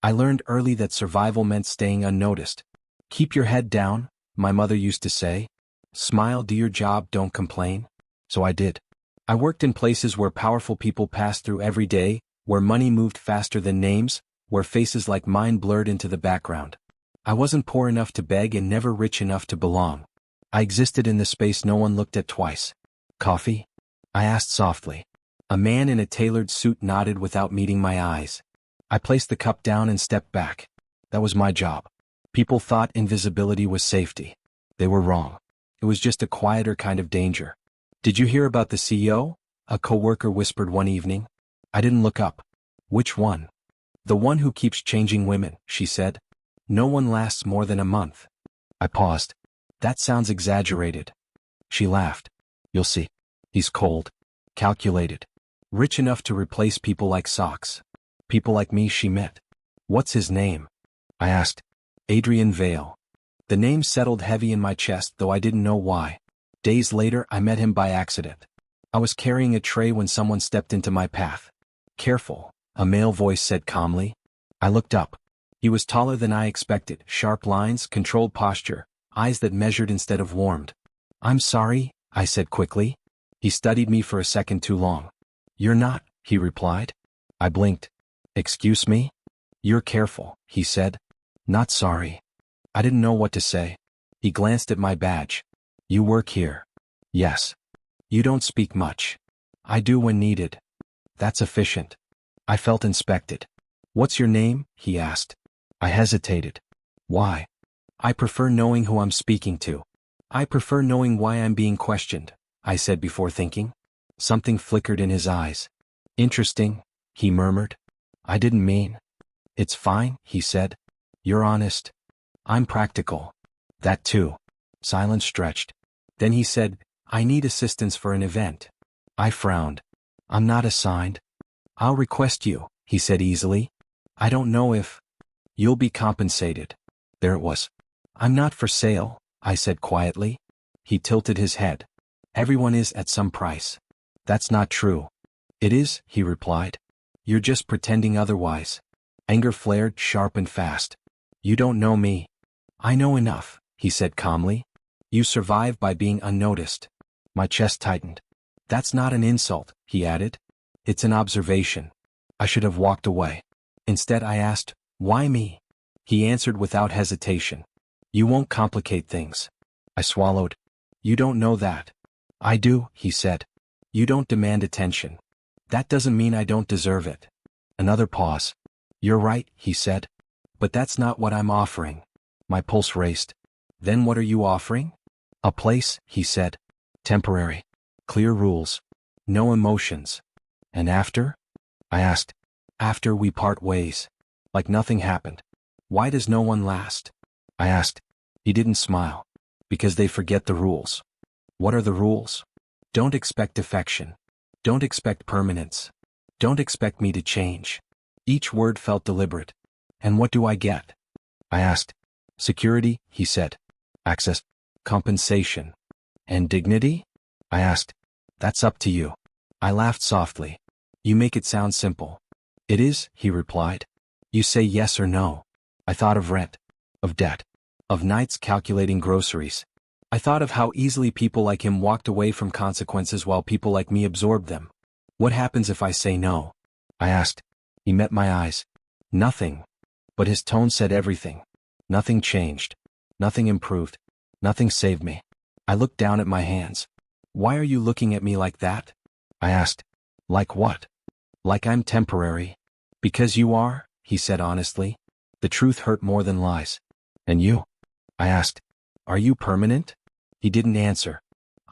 I learned early that survival meant staying unnoticed. Keep your head down, my mother used to say. Smile, do your job, don't complain. So I did. I worked in places where powerful people passed through every day, where money moved faster than names, where faces like mine blurred into the background. I wasn't poor enough to beg and never rich enough to belong. I existed in the space no one looked at twice. Coffee? I asked softly. A man in a tailored suit nodded without meeting my eyes. I placed the cup down and stepped back. That was my job. People thought invisibility was safety. They were wrong. It was just a quieter kind of danger. Did you hear about the CEO? A coworker whispered one evening. I didn't look up. Which one? The one who keeps changing women, she said. No one lasts more than a month. I paused. That sounds exaggerated. She laughed. You'll see. He's cold. Calculated. Rich enough to replace people like socks. People like me she met. What's his name? I asked. Adrian Vale. The name settled heavy in my chest, though I didn't know why. Days later, I met him by accident. I was carrying a tray when someone stepped into my path. Careful, a male voice said calmly. I looked up. He was taller than I expected, sharp lines, controlled posture, eyes that measured instead of warmed. I'm sorry, I said quickly. He studied me for a second too long. You're not, he replied. I blinked. Excuse me? You're careful, he said. Not sorry. I didn't know what to say. He glanced at my badge. You work here. Yes. You don't speak much. I do when needed. That's efficient. I felt inspected. What's your name? He asked. I hesitated. Why? I prefer knowing who I'm speaking to. I prefer knowing why I'm being questioned, I said before thinking. Something flickered in his eyes. Interesting, he murmured. I didn't mean. It's fine, he said. You're honest. I'm practical. That too. Silence stretched. Then he said, I need assistance for an event. I frowned. I'm not assigned. I'll request you, he said easily. I don't know if. You'll be compensated. There it was. I'm not for sale, I said quietly. He tilted his head. Everyone is at some price. That's not true. It is, he replied. You're just pretending otherwise. Anger flared sharp and fast. You don't know me. I know enough, he said calmly. You survive by being unnoticed. My chest tightened. That's not an insult, he added. It's an observation. I should have walked away. Instead I asked, why me? He answered without hesitation. You won't complicate things. I swallowed. You don't know that. I do, he said. You don't demand attention. That doesn't mean I don't deserve it. Another pause. You're right, he said. But that's not what I'm offering. My pulse raced. Then what are you offering? A place, he said. Temporary. Clear rules. No emotions. And after? I asked. After we part ways. Like nothing happened. Why does no one last? I asked. He didn't smile. Because they forget the rules. What are the rules? Don't expect affection. Don't expect permanence. Don't expect me to change. Each word felt deliberate. And what do I get? I asked. Security, he said. Access. Compensation. And dignity? I asked. That's up to you. I laughed softly. You make it sound simple. It is, he replied. You say yes or no. I thought of rent. Of debt. Of nights calculating groceries. I thought of how easily people like him walked away from consequences while people like me absorbed them. What happens if I say no? I asked. He met my eyes. Nothing. But his tone said everything. Nothing changed. Nothing improved. Nothing saved me. I looked down at my hands. Why are you looking at me like that? I asked. Like what? Like I'm temporary. Because you are, he said honestly. The truth hurt more than lies. And you? I asked. Are you permanent? He didn't answer.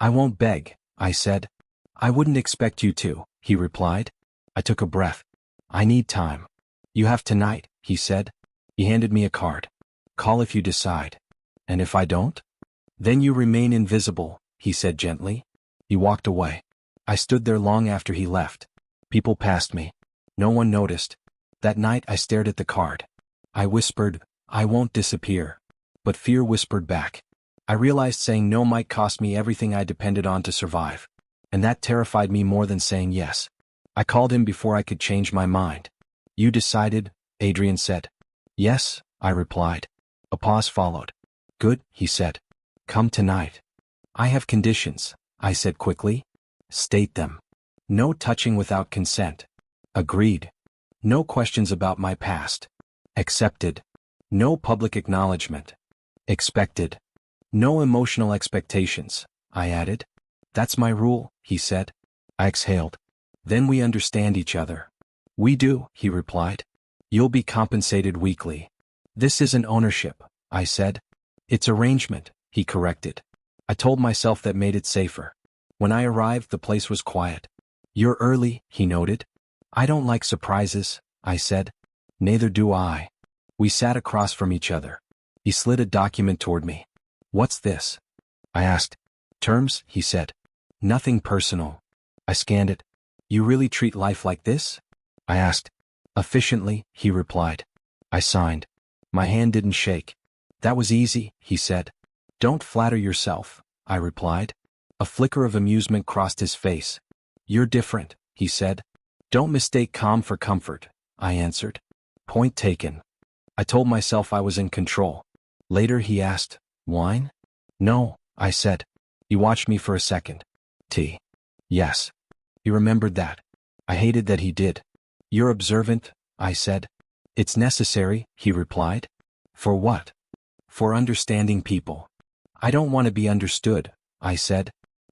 I won't beg, I said. I wouldn't expect you to, he replied. I took a breath. I need time. You have tonight, he said. He handed me a card. Call if you decide. And if I don't? Then you remain invisible, he said gently. He walked away. I stood there long after he left. People passed me. No one noticed. That night I stared at the card. I whispered, I won't disappear. But fear whispered back. I realized saying no might cost me everything I depended on to survive. And that terrified me more than saying yes. I called him before I could change my mind. You decided, Adrian said. Yes, I replied. A pause followed. Good, he said. Come tonight. I have conditions, I said quickly. State them. No touching without consent. Agreed. No questions about my past. Accepted. No public acknowledgement. Expected. No emotional expectations, I added. That's my rule, he said. I exhaled. Then we understand each other. We do, he replied. You'll be compensated weekly. This isn't ownership, I said. It's arrangement, he corrected. I told myself that made it safer. When I arrived, the place was quiet. You're early, he noted. I don't like surprises, I said. Neither do I. We sat across from each other. He slid a document toward me. What's this? I asked. Terms, he said. Nothing personal. I scanned it. You really treat life like this? I asked. Efficiently, he replied. I signed. My hand didn't shake. That was easy, he said. Don't flatter yourself, I replied. A flicker of amusement crossed his face. You're different, he said. Don't mistake calm for comfort, I answered. Point taken. I told myself I was in control. Later he asked, wine? No, I said. He watched me for a second. Tea. Yes. He remembered that. I hated that he did. You're observant, I said. It's necessary, he replied. For what? For understanding people. I don't want to be understood, I said.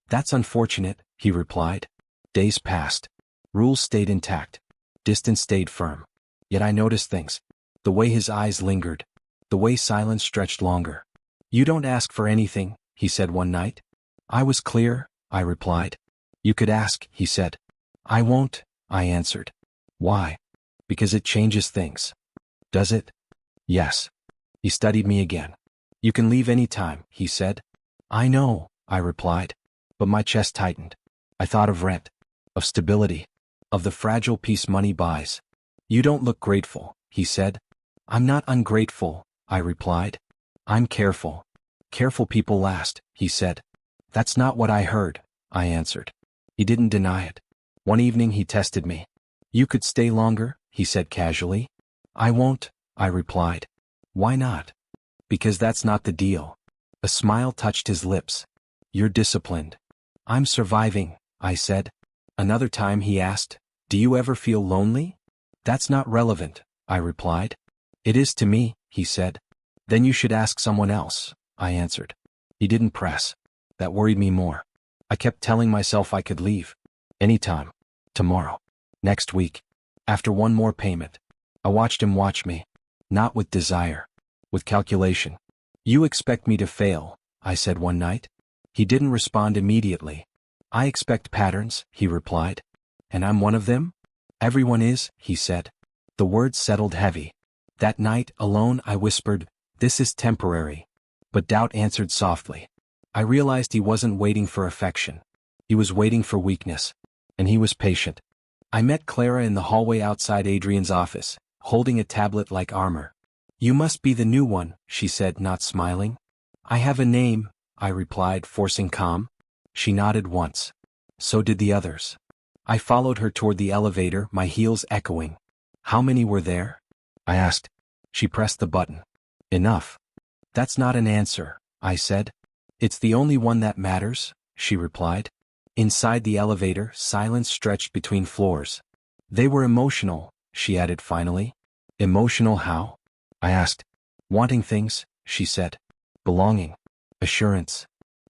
That's unfortunate, he replied. Days passed. Rules stayed intact. Distance stayed firm. Yet I noticed things. The way his eyes lingered. The way silence stretched longer. You don't ask for anything, he said one night. I was clear, I replied. You could ask, he said. I won't, I answered. Why? Because it changes things. Does it? Yes. He studied me again. You can leave any time, he said. I know, I replied. But my chest tightened. I thought of rent, of stability, of the fragile peace money buys. You don't look grateful, he said. I'm not ungrateful, I replied. I'm careful. Careful people last, he said. That's not what I heard, I answered. He didn't deny it. One evening he tested me. You could stay longer, he said casually. I won't, I replied. Why not? Because that's not the deal. A smile touched his lips. You're disciplined. I'm surviving, I said. Another time he asked, do you ever feel lonely? That's not relevant, I replied. It is to me, he said. Then you should ask someone else, I answered. He didn't press. That worried me more. I kept telling myself I could leave. Anytime. Tomorrow. Next week. After one more payment. I watched him watch me. Not with desire. With calculation. You expect me to fail, I said one night. He didn't respond immediately. I expect patterns, he replied. And I'm one of them? Everyone is, he said. The words settled heavy. That night, alone, I whispered, this is temporary. But doubt answered softly. I realized he wasn't waiting for affection. He was waiting for weakness. And he was patient. I met Clara in the hallway outside Adrian's office, holding a tablet like armor. You must be the new one, she said, not smiling. I have a name, I replied, forcing calm. She nodded once. So did the others. I followed her toward the elevator, my heels echoing. How many were there? I asked. She pressed the button. Enough. That's not an answer, I said. It's the only one that matters, she replied. Inside the elevator, silence stretched between floors. They were emotional, she added finally. Emotional how? I asked. Wanting things, she said. Belonging. Assurance.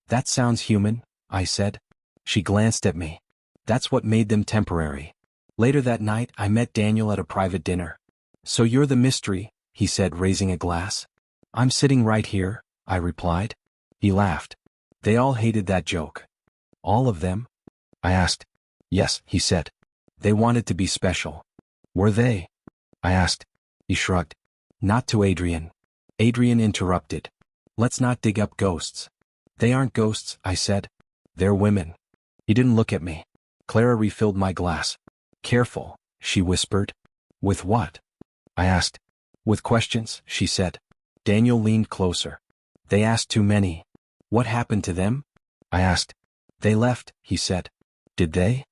That sounds human, I said. She glanced at me. That's what made them temporary. Later that night, I met Daniel at a private dinner. So you're the mystery, he said, raising a glass. I'm sitting right here, I replied. He laughed. They all hated that joke. All of them? I asked. Yes, he said. They wanted to be special. Were they? I asked. He shrugged. Not to Adrian. Adrian interrupted. Let's not dig up ghosts. They aren't ghosts, I said. They're women. He didn't look at me. Clara refilled my glass. Careful, she whispered. With what? I asked. With questions, she said. Daniel leaned closer. They asked too many. What happened to them? I asked. They left, he said. Did they?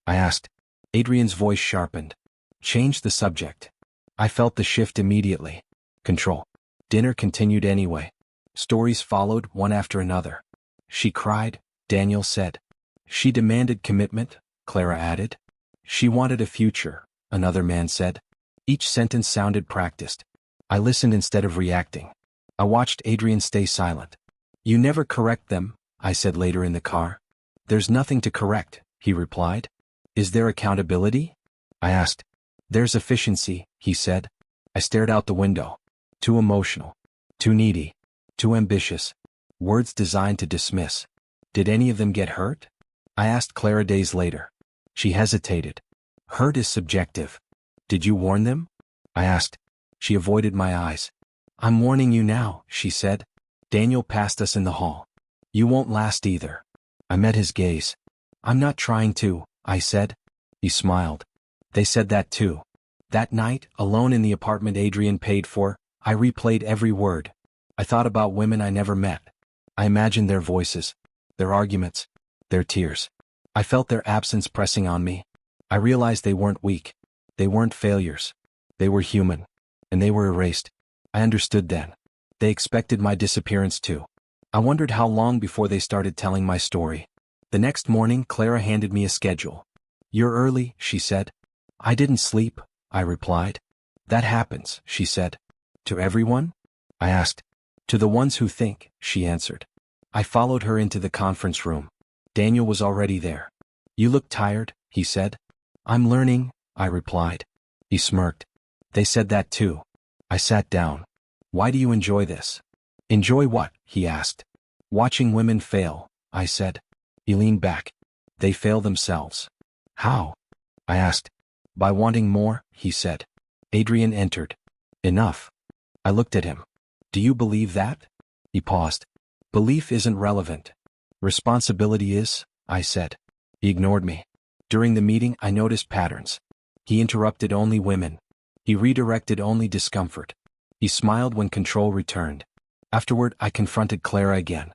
I asked. Adrian's voice sharpened. Change the subject. I felt the shift immediately. Control. Dinner continued anyway. Stories followed, one after another. She cried, Daniel said. She demanded commitment, Clara added. She wanted a future, another man said. Each sentence sounded practiced. I listened instead of reacting. I watched Adrian stay silent. You never correct them, I said later in the car. There's nothing to correct, he replied. Is there accountability? I asked. There's efficiency, he said. I stared out the window. Too emotional. Too needy. Too ambitious. Words designed to dismiss. Did any of them get hurt? I asked Clara days later. She hesitated. Hurt is subjective. Did you warn them? I asked. She avoided my eyes. I'm warning you now, she said. Daniel passed us in the hall. You won't last either. I met his gaze. I'm not trying to, I said. He smiled. They said that too. That night, alone in the apartment Adrian paid for, I replayed every word. I thought about women I never met. I imagined their voices, their arguments, their tears. I felt their absence pressing on me. I realized they weren't weak. They weren't failures. They were human. And they were erased. I understood then. They expected my disappearance too. I wondered how long before they started telling my story. The next morning, Clara handed me a schedule. You're early, she said. I didn't sleep, I replied. That happens, she said. To everyone? I asked. To the ones who think, she answered. I followed her into the conference room. Daniel was already there. You look tired, he said. I'm learning, I replied. He smirked. They said that too. I sat down. Why do you enjoy this? Enjoy what? He asked. Watching women fail, I said. He leaned back. They fail themselves. How? I asked. By wanting more, he said. Adrian entered. Enough. I looked at him. Do you believe that? He paused. Belief isn't relevant. Responsibility is, I said. He ignored me. During the meeting, I noticed patterns. He interrupted only women. He redirected only discomfort. He smiled when control returned. Afterward, I confronted Clara again.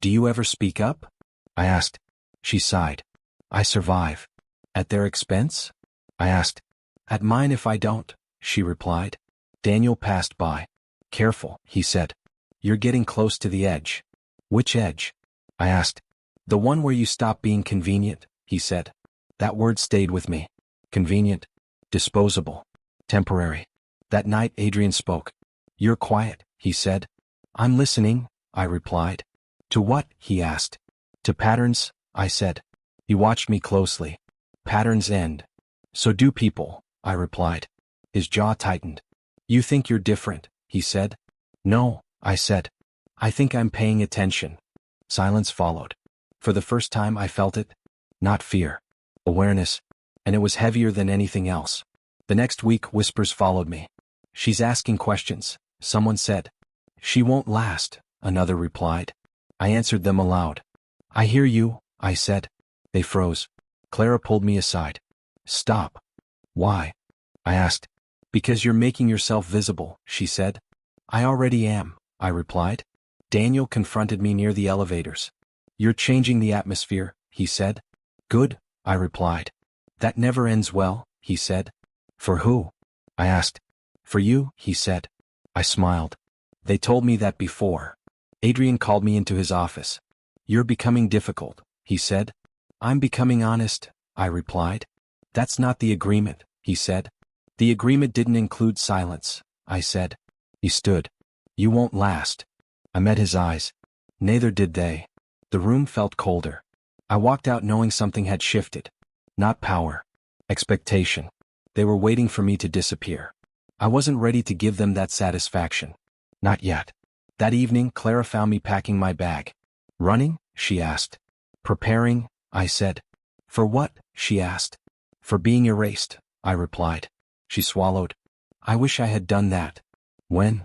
Do you ever speak up? I asked. She sighed. I survive. At their expense? I asked. At mine if I don't, she replied. Daniel passed by. Careful, he said. You're getting close to the edge. Which edge? I asked. The one where you stop being convenient, he said. That word stayed with me. Convenient. Disposable. Temporary. That night Adrian spoke. You're quiet, he said. I'm listening, I replied. To what? He asked. To patterns, I said. He watched me closely. Patterns end. So do people, I replied. His jaw tightened. You think you're different, he said. No, I said. I think I'm paying attention. Silence followed. For the first time I felt it. Not fear. Awareness. And it was heavier than anything else. The next week whispers followed me. She's asking questions, someone said. She won't last, another replied. I answered them aloud. I hear you, I said. They froze. Clara pulled me aside. Stop. Why? I asked. Because you're making yourself visible, she said. I already am, I replied. Daniel confronted me near the elevators. You're changing the atmosphere, he said. Good, I replied. That never ends well, he said. For who? I asked. For you, he said. I smiled. They told me that before. Adrian called me into his office. You're becoming difficult, he said. I'm becoming honest, I replied. That's not the agreement, he said. The agreement didn't include silence, I said. He stood. You won't last. I met his eyes. Neither did they. The room felt colder. I walked out knowing something had shifted. Not power. Expectation. They were waiting for me to disappear. I wasn't ready to give them that satisfaction. Not yet. That evening, Clara found me packing my bag. Running? She asked. Preparing? I said. For what? She asked. For being erased, I replied. She swallowed. I wish I had done that. When?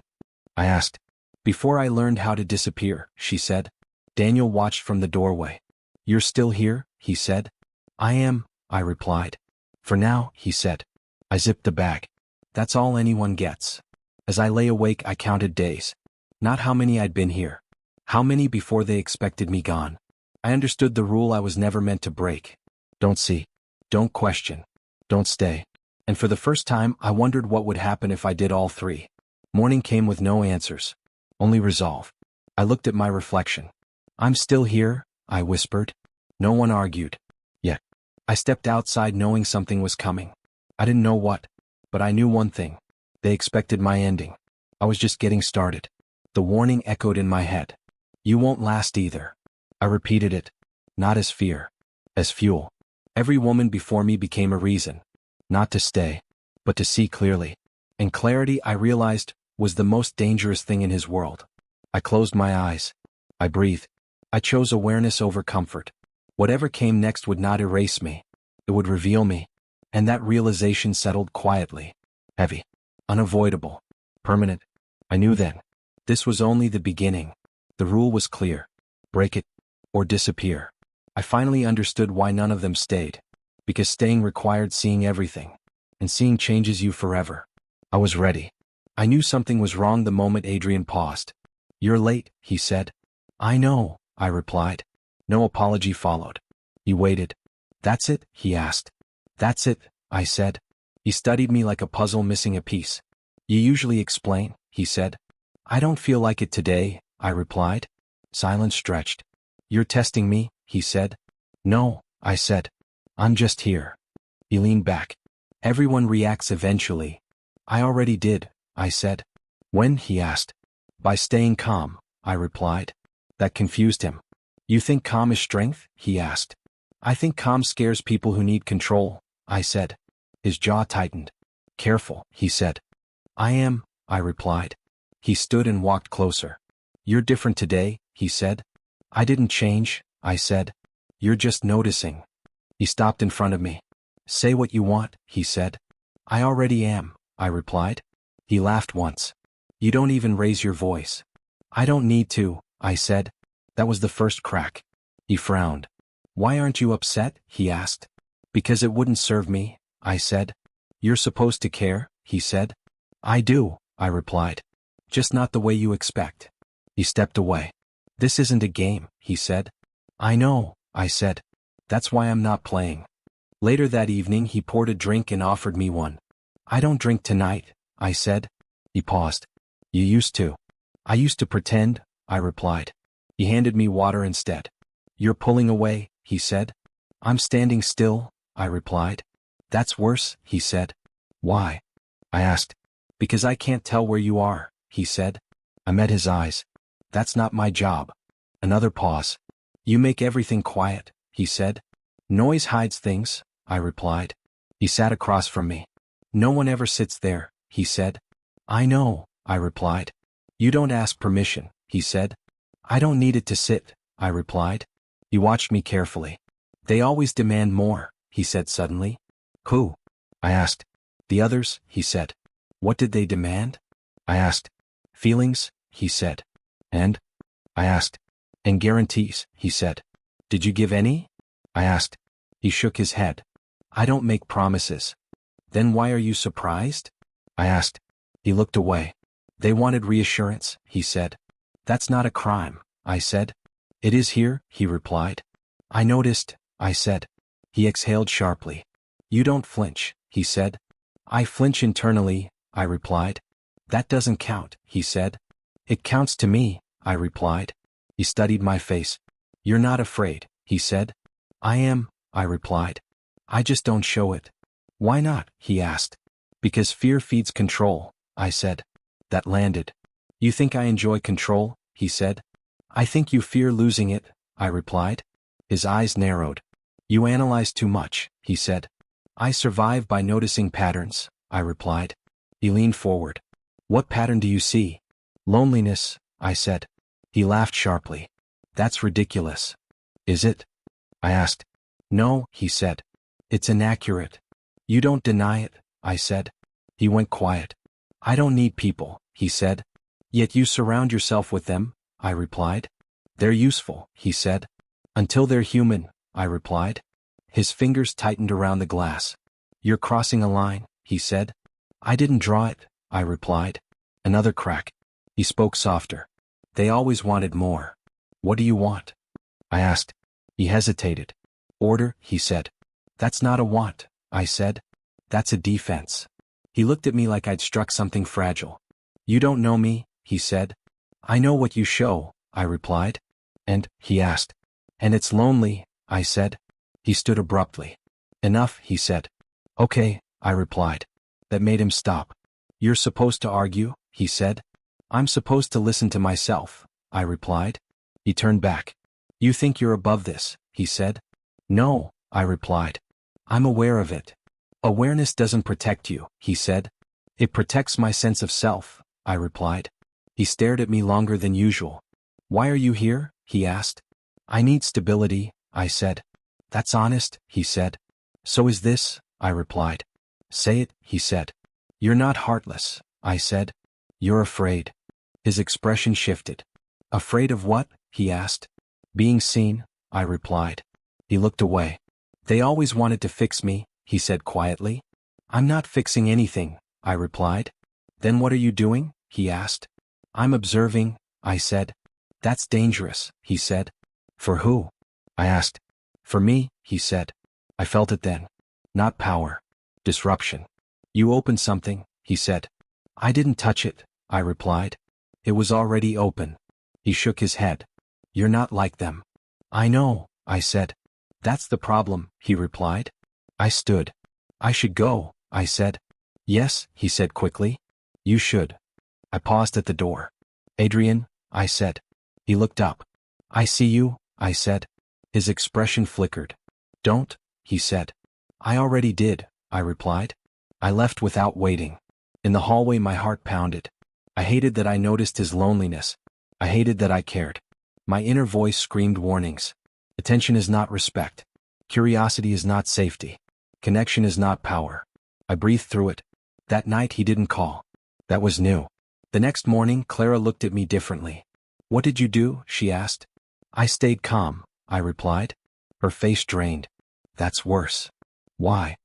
I asked. Before I learned how to disappear, she said. Daniel watched from the doorway. You're still here? He said. I am, I replied. For now, he said. I zipped the bag. That's all anyone gets. As I lay awake, I counted days. Not how many I'd been here. How many before they expected me gone. I understood the rule I was never meant to break. Don't see. Don't question. Don't stay. And for the first time, I wondered what would happen if I did all three. Morning came with no answers. Only resolve. I looked at my reflection. I'm still here, I whispered. No one argued. Yet, I stepped outside knowing something was coming. I didn't know what, but I knew one thing. They expected my ending. I was just getting started. The warning echoed in my head. You won't last either. I repeated it, not as fear, as fuel. Every woman before me became a reason, not to stay, but to see clearly. And clarity, I realized, was the most dangerous thing in his world. I closed my eyes. I breathed. I chose awareness over comfort. Whatever came next would not erase me. It would reveal me. And that realization settled quietly. Heavy. Unavoidable. Permanent. I knew then. This was only the beginning. The rule was clear. Break it, or disappear. I finally understood why none of them stayed. Because staying required seeing everything. And seeing changes you forever. I was ready. I knew something was wrong the moment Adrian paused. You're late, he said. I know, I replied. No apology followed. He waited. That's it, he asked. That's it, I said. He studied me like a puzzle missing a piece. You usually explain, he said. I don't feel like it today, I replied. Silence stretched. You're testing me, he said. No, I said. I'm just here. He leaned back. Everyone reacts eventually. I already did, I said. When, he asked. By staying calm, I replied. That confused him. You think calm is strength, he asked. I think calm scares people who need control, I said. His jaw tightened. Careful, he said. I am, I replied. He stood and walked closer. You're different today, he said. I didn't change, I said. You're just noticing. He stopped in front of me. Say what you want, he said. I already am, I replied. He laughed once. You don't even raise your voice. I don't need to, I said. That was the first crack. He frowned. Why aren't you upset, he asked. Because it wouldn't serve me, I said. You're supposed to care, he said. I do, I replied. Just not the way you expect. He stepped away. This isn't a game, he said. I know, I said. That's why I'm not playing. Later that evening he poured a drink and offered me one. I don't drink tonight, I said. He paused. You used to. I used to pretend, I replied. He handed me water instead. You're pulling away, he said. I'm standing still, I replied. That's worse, he said. Why? I asked. Because I can't tell where you are, he said. I met his eyes. That's not my job. Another pause. You make everything quiet, he said. Noise hides things, I replied. He sat across from me. No one ever sits there, he said. I know, I replied. You don't ask permission, he said. I don't need it to sit, I replied. He watched me carefully. They always demand more, he said suddenly. Who? I asked. The others, he said. What did they demand? I asked. Feelings, he said. And? I asked. And guarantees, he said. Did you give any? I asked. He shook his head. I don't make promises. Then why are you surprised? I asked. He looked away. They wanted reassurance, he said. That's not a crime, I said. It is here, he replied. I noticed, I said. He exhaled sharply. You don't flinch, he said. I flinch internally, I replied. That doesn't count, he said. It counts to me, I replied. He studied my face. You're not afraid, he said. I am, I replied. I just don't show it. Why not, he asked. Because fear feeds control, I said. That landed. You think I enjoy control, he said. I think you fear losing it, I replied. His eyes narrowed. You analyze too much, he said. I survive by noticing patterns, I replied. He leaned forward. What pattern do you see? Loneliness, I said. He laughed sharply. That's ridiculous. Is it? I asked. No, he said. It's inaccurate. You don't deny it, I said. He went quiet. I don't need people, he said. Yet you surround yourself with them, I replied. They're useful, he said. Until they're human, I replied. His fingers tightened around the glass. You're crossing a line, he said. I didn't draw it, I replied. Another crack. He spoke softer. They always wanted more. What do you want? I asked. He hesitated. Order, he said. That's not a want, I said. That's a defense. He looked at me like I'd struck something fragile. You don't know me, he said. I know what you show, I replied. And, he asked. And it's lonely, I said. He stood abruptly. Enough, he said. Okay, I replied. That made him stop. You're supposed to argue, he said. I'm supposed to listen to myself, I replied. He turned back. You think you're above this, he said. No, I replied. I'm aware of it. Awareness doesn't protect you, he said. It protects my sense of self, I replied. He stared at me longer than usual. Why are you here? He asked. I need stability, I said. That's honest, he said. So is this, I replied. Say it, he said. You're not heartless, I said. You're afraid. His expression shifted. Afraid of what? He asked. Being seen, I replied. He looked away. They always wanted to fix me, he said quietly. I'm not fixing anything, I replied. Then what are you doing? He asked. I'm observing, I said. That's dangerous, he said. For who? I asked. For me, he said. I felt it then. Not power. Disruption. You opened something, he said. I didn't touch it, I replied. It was already open. He shook his head. You're not like them. I know, I said. That's the problem, he replied. I stood. I should go, I said. Yes, he said quickly. You should. I paused at the door. Adrian, I said. He looked up. I see you, I said. His expression flickered. Don't, he said. I already did, I replied. I left without waiting. In the hallway my heart pounded. I hated that I noticed his loneliness. I hated that I cared. My inner voice screamed warnings. Attention is not respect. Curiosity is not safety. Connection is not power. I breathed through it. That night he didn't call. That was new. The next morning Clara looked at me differently. What did you do? She asked. I stayed calm, I replied. Her face drained. That's worse. Why?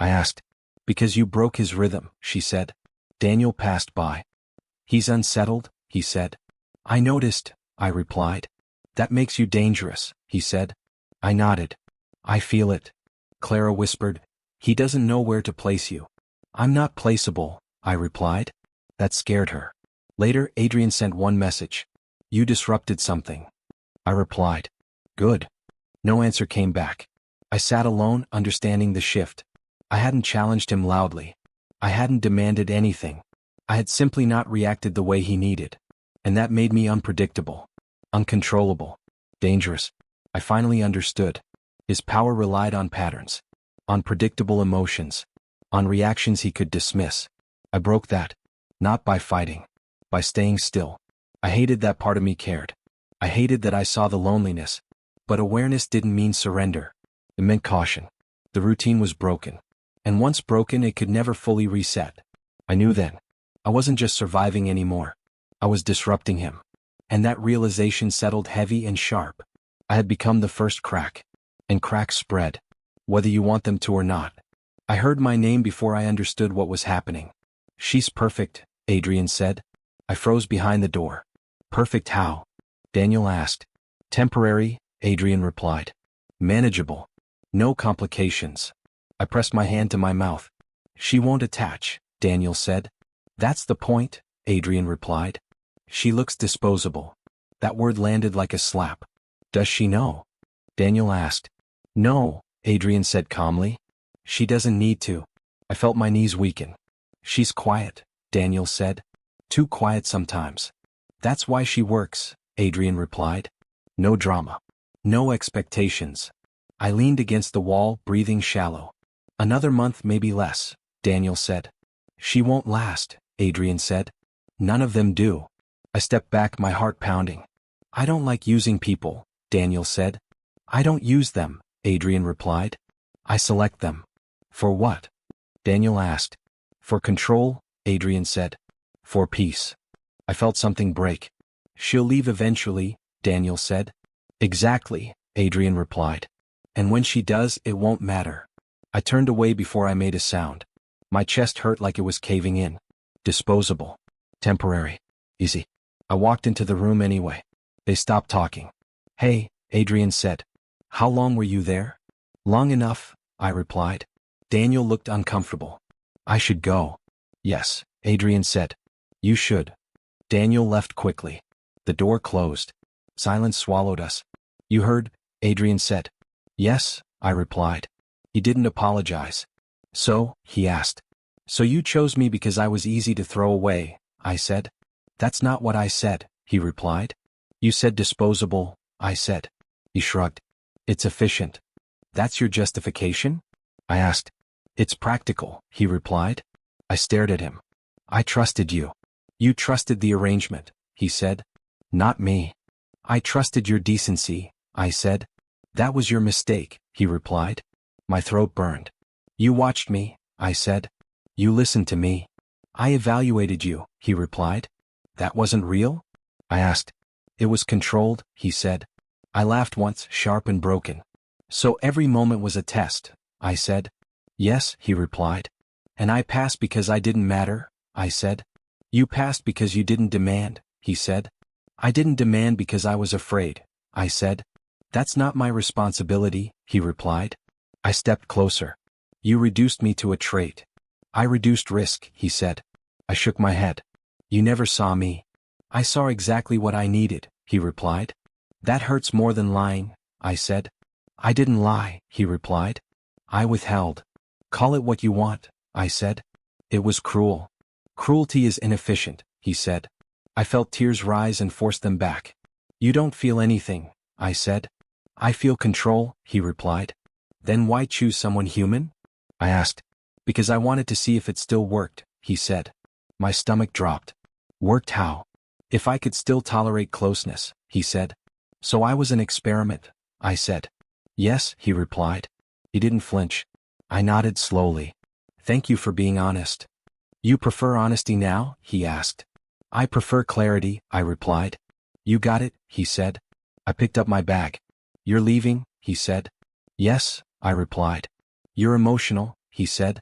I asked. Because you broke his rhythm, she said. Daniel passed by. He's unsettled, he said. I noticed, I replied. That makes you dangerous, he said. I nodded. I feel it. Clara whispered. He doesn't know where to place you. I'm not placeable, I replied. That scared her. Later, Adrian sent one message. You disrupted something. I replied. Good. No answer came back. I sat alone, understanding the shift. I hadn't challenged him loudly. I hadn't demanded anything. I had simply not reacted the way he needed. And that made me unpredictable, uncontrollable, dangerous. I finally understood. His power relied on patterns, on predictable emotions, on reactions he could dismiss. I broke that, not by fighting, by staying still. I hated that part of me cared. I hated that I saw the loneliness. But awareness didn't mean surrender. It meant caution. The routine was broken. And once broken, it could never fully reset. I knew then. I wasn't just surviving anymore. I was disrupting him. And that realization settled heavy and sharp. I had become the first crack. And cracks spread, whether you want them to or not. I heard my name before I understood what was happening. She's perfect, Adrian said. I froze behind the door. Perfect how? Daniel asked. Temporary, Adrian replied. Manageable. No complications. I pressed my hand to my mouth. She won't attach, Daniel said. That's the point, Adrian replied. She looks disposable. That word landed like a slap. Does she know? Daniel asked. No, Adrian said calmly. She doesn't need to. I felt my knees weaken. She's quiet, Daniel said. Too quiet sometimes. That's why she works, Adrian replied. No drama. No expectations. I leaned against the wall, breathing shallow. Another month, maybe less, Daniel said. She won't last, Adrian said. None of them do. I stepped back, my heart pounding. I don't like using people, Daniel said. I don't use them, Adrian replied. I select them. For what? Daniel asked. For control, Adrian said. For peace. I felt something break. She'll leave eventually, Daniel said. Exactly, Adrian replied. And when she does, it won't matter. I turned away before I made a sound. My chest hurt like it was caving in. Disposable. Temporary. Easy. I walked into the room anyway. They stopped talking. Hey, Adrian said. How long were you there? Long enough, I replied. Daniel looked uncomfortable. I should go. Yes, Adrian said. You should. Daniel left quickly. The door closed. Silence swallowed us. You heard? Adrian said. Yes, I replied. He didn't apologize. So, he asked. So you chose me because I was easy to throw away, I said. That's not what I said, he replied. You said disposable, I said. He shrugged. It's efficient. That's your justification? I asked. It's practical, he replied. I stared at him. I trusted you. You trusted the arrangement, he said. Not me. I trusted your decency, I said. That was your mistake, he replied. My throat burned. You watched me, I said. You listened to me. I evaluated you, he replied. That wasn't real? I asked. It was controlled, he said. I laughed once, sharp and broken. So every moment was a test, I said. Yes, he replied. And I passed because I didn't matter, I said. You passed because you didn't demand, he said. I didn't demand because I was afraid, I said. That's not my responsibility, he replied. I stepped closer. You reduced me to a trait. I reduced risk, he said. I shook my head. You never saw me. I saw exactly what I needed, he replied. That hurts more than lying, I said. I didn't lie, he replied. I withheld. Call it what you want, I said. It was cruel. Cruelty is inefficient, he said. I felt tears rise and forced them back. You don't feel anything, I said. I feel control, he replied. Then why choose someone human? I asked. Because I wanted to see if it still worked, he said. My stomach dropped. Worked how? If I could still tolerate closeness, he said. So I was an experiment, I said. Yes, he replied. He didn't flinch. I nodded slowly. Thank you for being honest. You prefer honesty now? He asked. I prefer clarity, I replied. You got it, he said. I picked up my bag. You're leaving, he said. Yes, I replied. You're emotional, he said.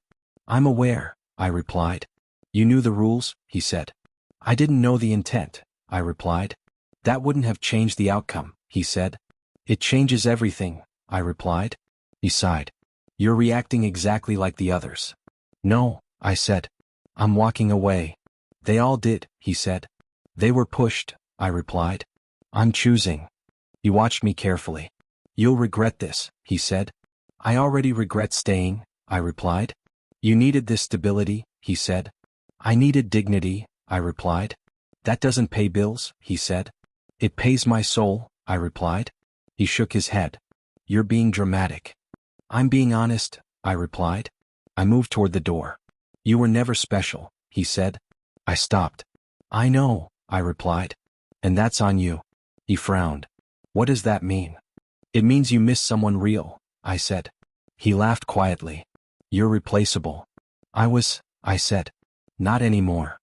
I'm aware, I replied. You knew the rules, he said. I didn't know the intent, I replied. That wouldn't have changed the outcome, he said. It changes everything, I replied. He sighed. You're reacting exactly like the others. No, I said. I'm walking away. They all did, he said. They were pushed, I replied. I'm choosing. He watched me carefully. You'll regret this, he said. I already regret staying, I replied. You needed this stability, he said. I needed dignity, I replied. That doesn't pay bills, he said. It pays my soul, I replied. He shook his head. You're being dramatic. I'm being honest, I replied. I moved toward the door. You were never special, he said. I stopped. I know, I replied. And that's on you. He frowned. What does that mean? It means you miss someone real, I said. He laughed quietly. You're replaceable. I said. Not anymore.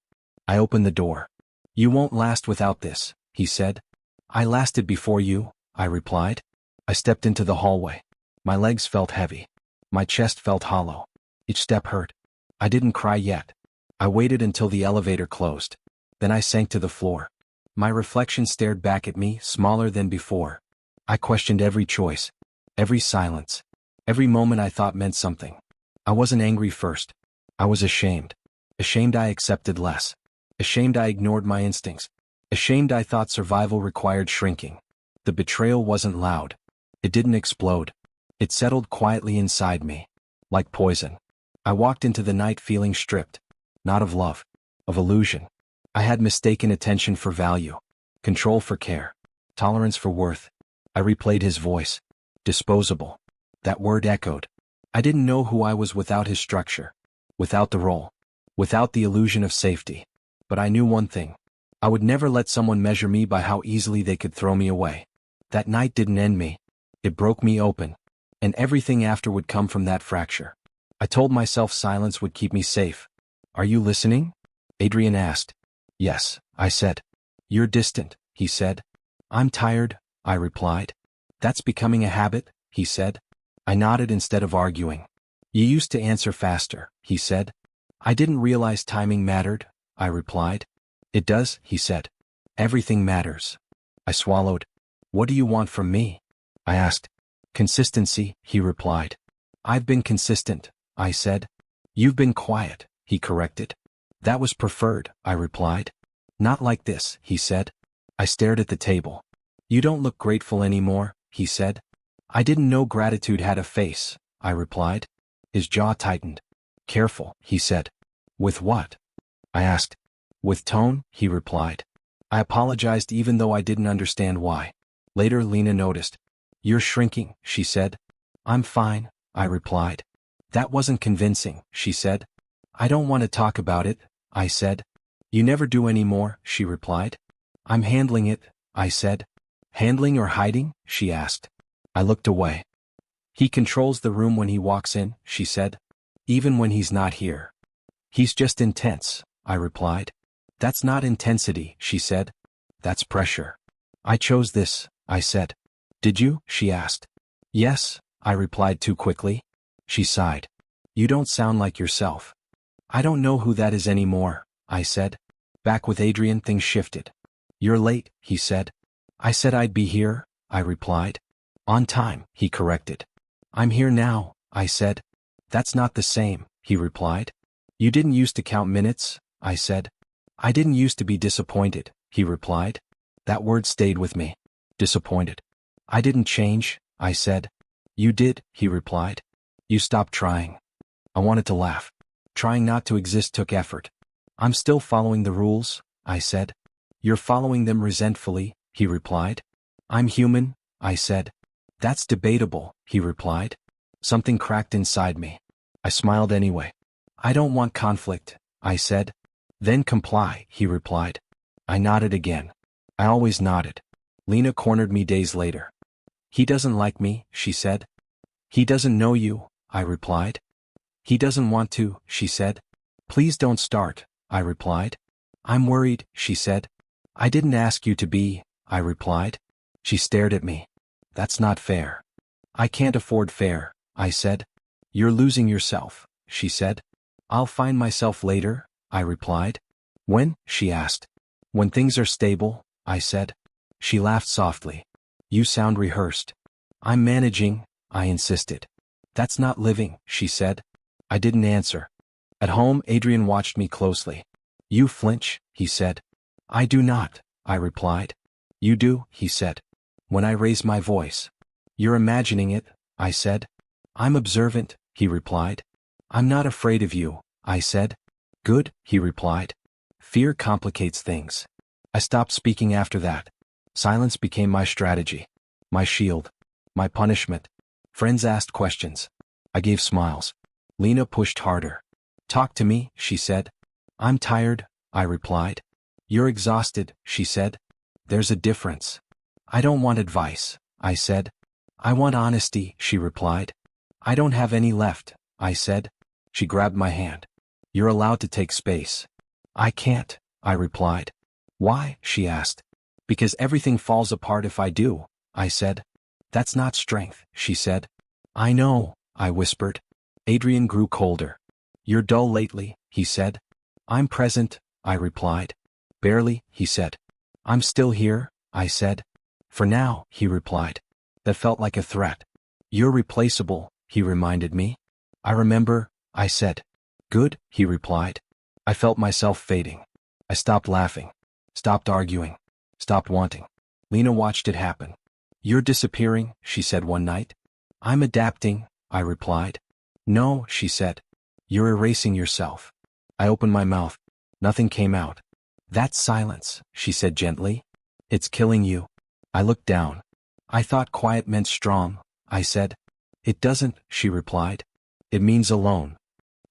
I opened the door. You won't last without this, he said. I lasted before you, I replied. I stepped into the hallway. My legs felt heavy. My chest felt hollow. Each step hurt. I didn't cry yet. I waited until the elevator closed. Then I sank to the floor. My reflection stared back at me, smaller than before. I questioned every choice, every silence, every moment I thought meant something. I wasn't angry first. I was ashamed. Ashamed I accepted less. Ashamed I ignored my instincts. Ashamed I thought survival required shrinking. The betrayal wasn't loud. It didn't explode. It settled quietly inside me, like poison. I walked into the night feeling stripped, not of love, of illusion. I had mistaken attention for value, control for care, tolerance for worth. I replayed his voice. Disposable. That word echoed. I didn't know who I was without his structure, without the role, without the illusion of safety. But I knew one thing. I would never let someone measure me by how easily they could throw me away. That night didn't end me. It broke me open. And everything after would come from that fracture. I told myself silence would keep me safe. Are you listening? Adrian asked. Yes, I said. You're distant, he said. I'm tired, I replied. That's becoming a habit, he said. I nodded instead of arguing. You used to answer faster, he said. I didn't realize timing mattered, I replied. It does, he said. Everything matters. I swallowed. What do you want from me? I asked. Consistency, he replied. I've been consistent, I said. You've been quiet, he corrected. That was preferred, I replied. Not like this, he said. I stared at the table. You don't look grateful anymore, he said. I didn't know gratitude had a face, I replied. His jaw tightened. Careful, he said. With what? I asked. With tone, he replied. I apologized even though I didn't understand why. Later Lena noticed. You're shrinking, she said. I'm fine, I replied. That wasn't convincing, she said. I don't want to talk about it, I said. You never do anymore, she replied. I'm handling it, I said. Handling or hiding? She asked. I looked away. He controls the room when he walks in, she said. Even when he's not here. He's just intense, I replied. That's not intensity, she said. That's pressure. I chose this, I said. Did you? She asked. Yes, I replied too quickly. She sighed. You don't sound like yourself. I don't know who that is anymore, I said. Back with Adrian things shifted. You're late, he said. I said I'd be here, I replied. On time, he corrected. I'm here now, I said. That's not the same, he replied. You didn't used to count minutes, I said. I didn't used to be disappointed, he replied. That word stayed with me. Disappointed. I didn't change, I said. You did, he replied. You stopped trying. I wanted to laugh. Trying not to exist took effort. I'm still following the rules, I said. You're following them resentfully, he replied. I'm human, I said. That's debatable, he replied. Something cracked inside me. I smiled anyway. I don't want conflict, I said. Then comply, he replied. I nodded again. I always nodded. Lena cornered me days later. He doesn't like me, she said. He doesn't know you, I replied. He doesn't want to, she said. Please don't start, I replied. I'm worried, she said. I didn't ask you to be, I replied. She stared at me. That's not fair. I can't afford fair, I said. You're losing yourself, she said. I'll find myself later, I replied. When? She asked. When things are stable, I said. She laughed softly. You sound rehearsed. I'm managing, I insisted. That's not living, she said. I didn't answer. At home, Adrian watched me closely. You flinch, he said. I do not, I replied. You do, he said. When I raise my voice. You're imagining it, I said. I'm observant, he replied. I'm not afraid of you, I said. Good, he replied. Fear complicates things. I stopped speaking after that. Silence became my strategy. My shield. My punishment. Friends asked questions. I gave smiles. Lena pushed harder. Talk to me, she said. I'm tired, I replied. You're exhausted, she said. There's a difference. I don't want advice, I said. I want honesty, she replied. I don't have any left, I said. She grabbed my hand. You're allowed to take space. I can't, I replied. Why? She asked. Because everything falls apart if I do, I said. That's not strength, she said. I know, I whispered. Adrian grew colder. You're dull lately, he said. I'm present, I replied. Barely, he said. I'm still here, I said. For now, he replied. That felt like a threat. You're replaceable, he reminded me. I remember, I said. Good, he replied. I felt myself fading. I stopped laughing. Stopped arguing. Stopped wanting. Lena watched it happen. You're disappearing, she said one night. I'm adapting, I replied. No, she said. You're erasing yourself. I opened my mouth. Nothing came out. That's silence, she said gently. It's killing you. I looked down. I thought quiet meant strong, I said. It doesn't, she replied. It means alone.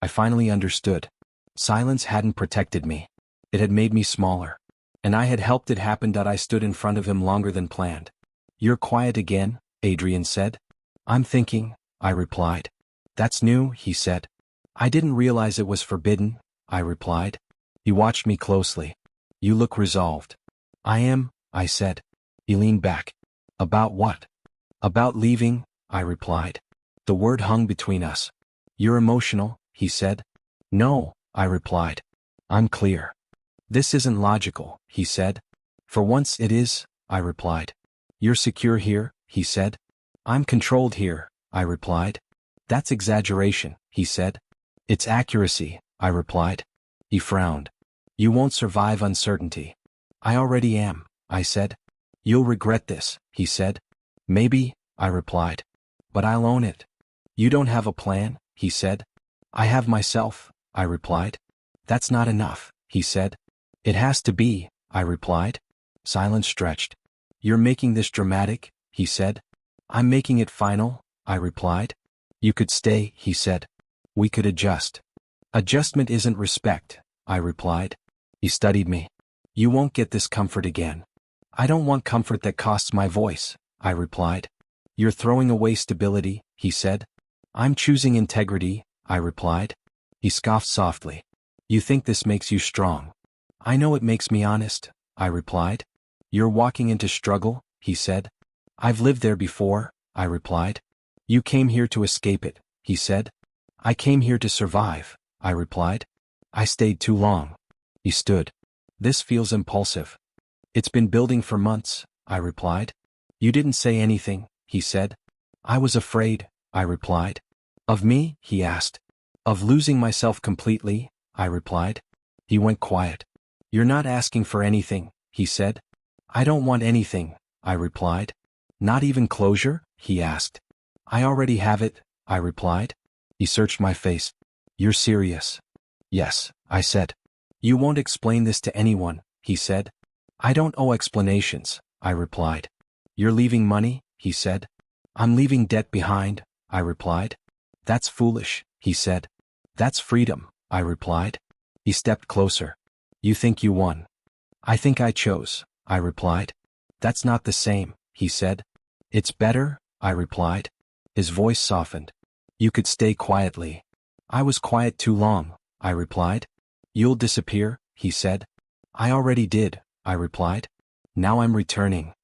I finally understood. Silence hadn't protected me. It had made me smaller. And I had helped it happen that I stood in front of him longer than planned. You're quiet again, Adrian said. I'm thinking, I replied. That's new, he said. I didn't realize it was forbidden, I replied. He watched me closely. You look resolved. I am, I said. He leaned back. About what? About leaving, I replied. The word hung between us. You're emotional, he said. No, I replied. I'm clear. This isn't logical, he said. For once it is, I replied. You're secure here, he said. I'm controlled here, I replied. That's exaggeration, he said. It's accuracy, I replied. He frowned. You won't survive uncertainty. I already am, I said. You'll regret this, he said. Maybe, I replied. But I'll own it. You don't have a plan, he said. I have myself, I replied. That's not enough, he said. It has to be, I replied. Silence stretched. You're making this dramatic, he said. I'm making it final, I replied. You could stay, he said. We could adjust. Adjustment isn't respect, I replied. He studied me. You won't get this comfort again. I don't want comfort that costs my voice, I replied. You're throwing away stability, he said. I'm choosing integrity, I replied. He scoffed softly. You think this makes you strong. I know it makes me honest, I replied. You're walking into struggle, he said. I've lived there before, I replied. You came here to escape it, he said. I came here to survive, I replied. I stayed too long. He stood. This feels impulsive. It's been building for months, I replied. You didn't say anything, he said. I was afraid, I replied. Of me, he asked. Of losing myself completely, I replied. He went quiet. You're not asking for anything, he said. I don't want anything, I replied. Not even closure, he asked. I already have it, I replied. He searched my face. You're serious? Yes, I said. You won't explain this to anyone, he said. I don't owe explanations, I replied. You're leaving money, he said. I'm leaving debt behind, I replied. That's foolish, he said. That's freedom, I replied. He stepped closer. You think you won. I think I chose, I replied. That's not the same, he said. It's better, I replied. His voice softened. You could stay quietly. I was quiet too long, I replied. You'll disappear, he said. I already did, I replied. Now I'm returning.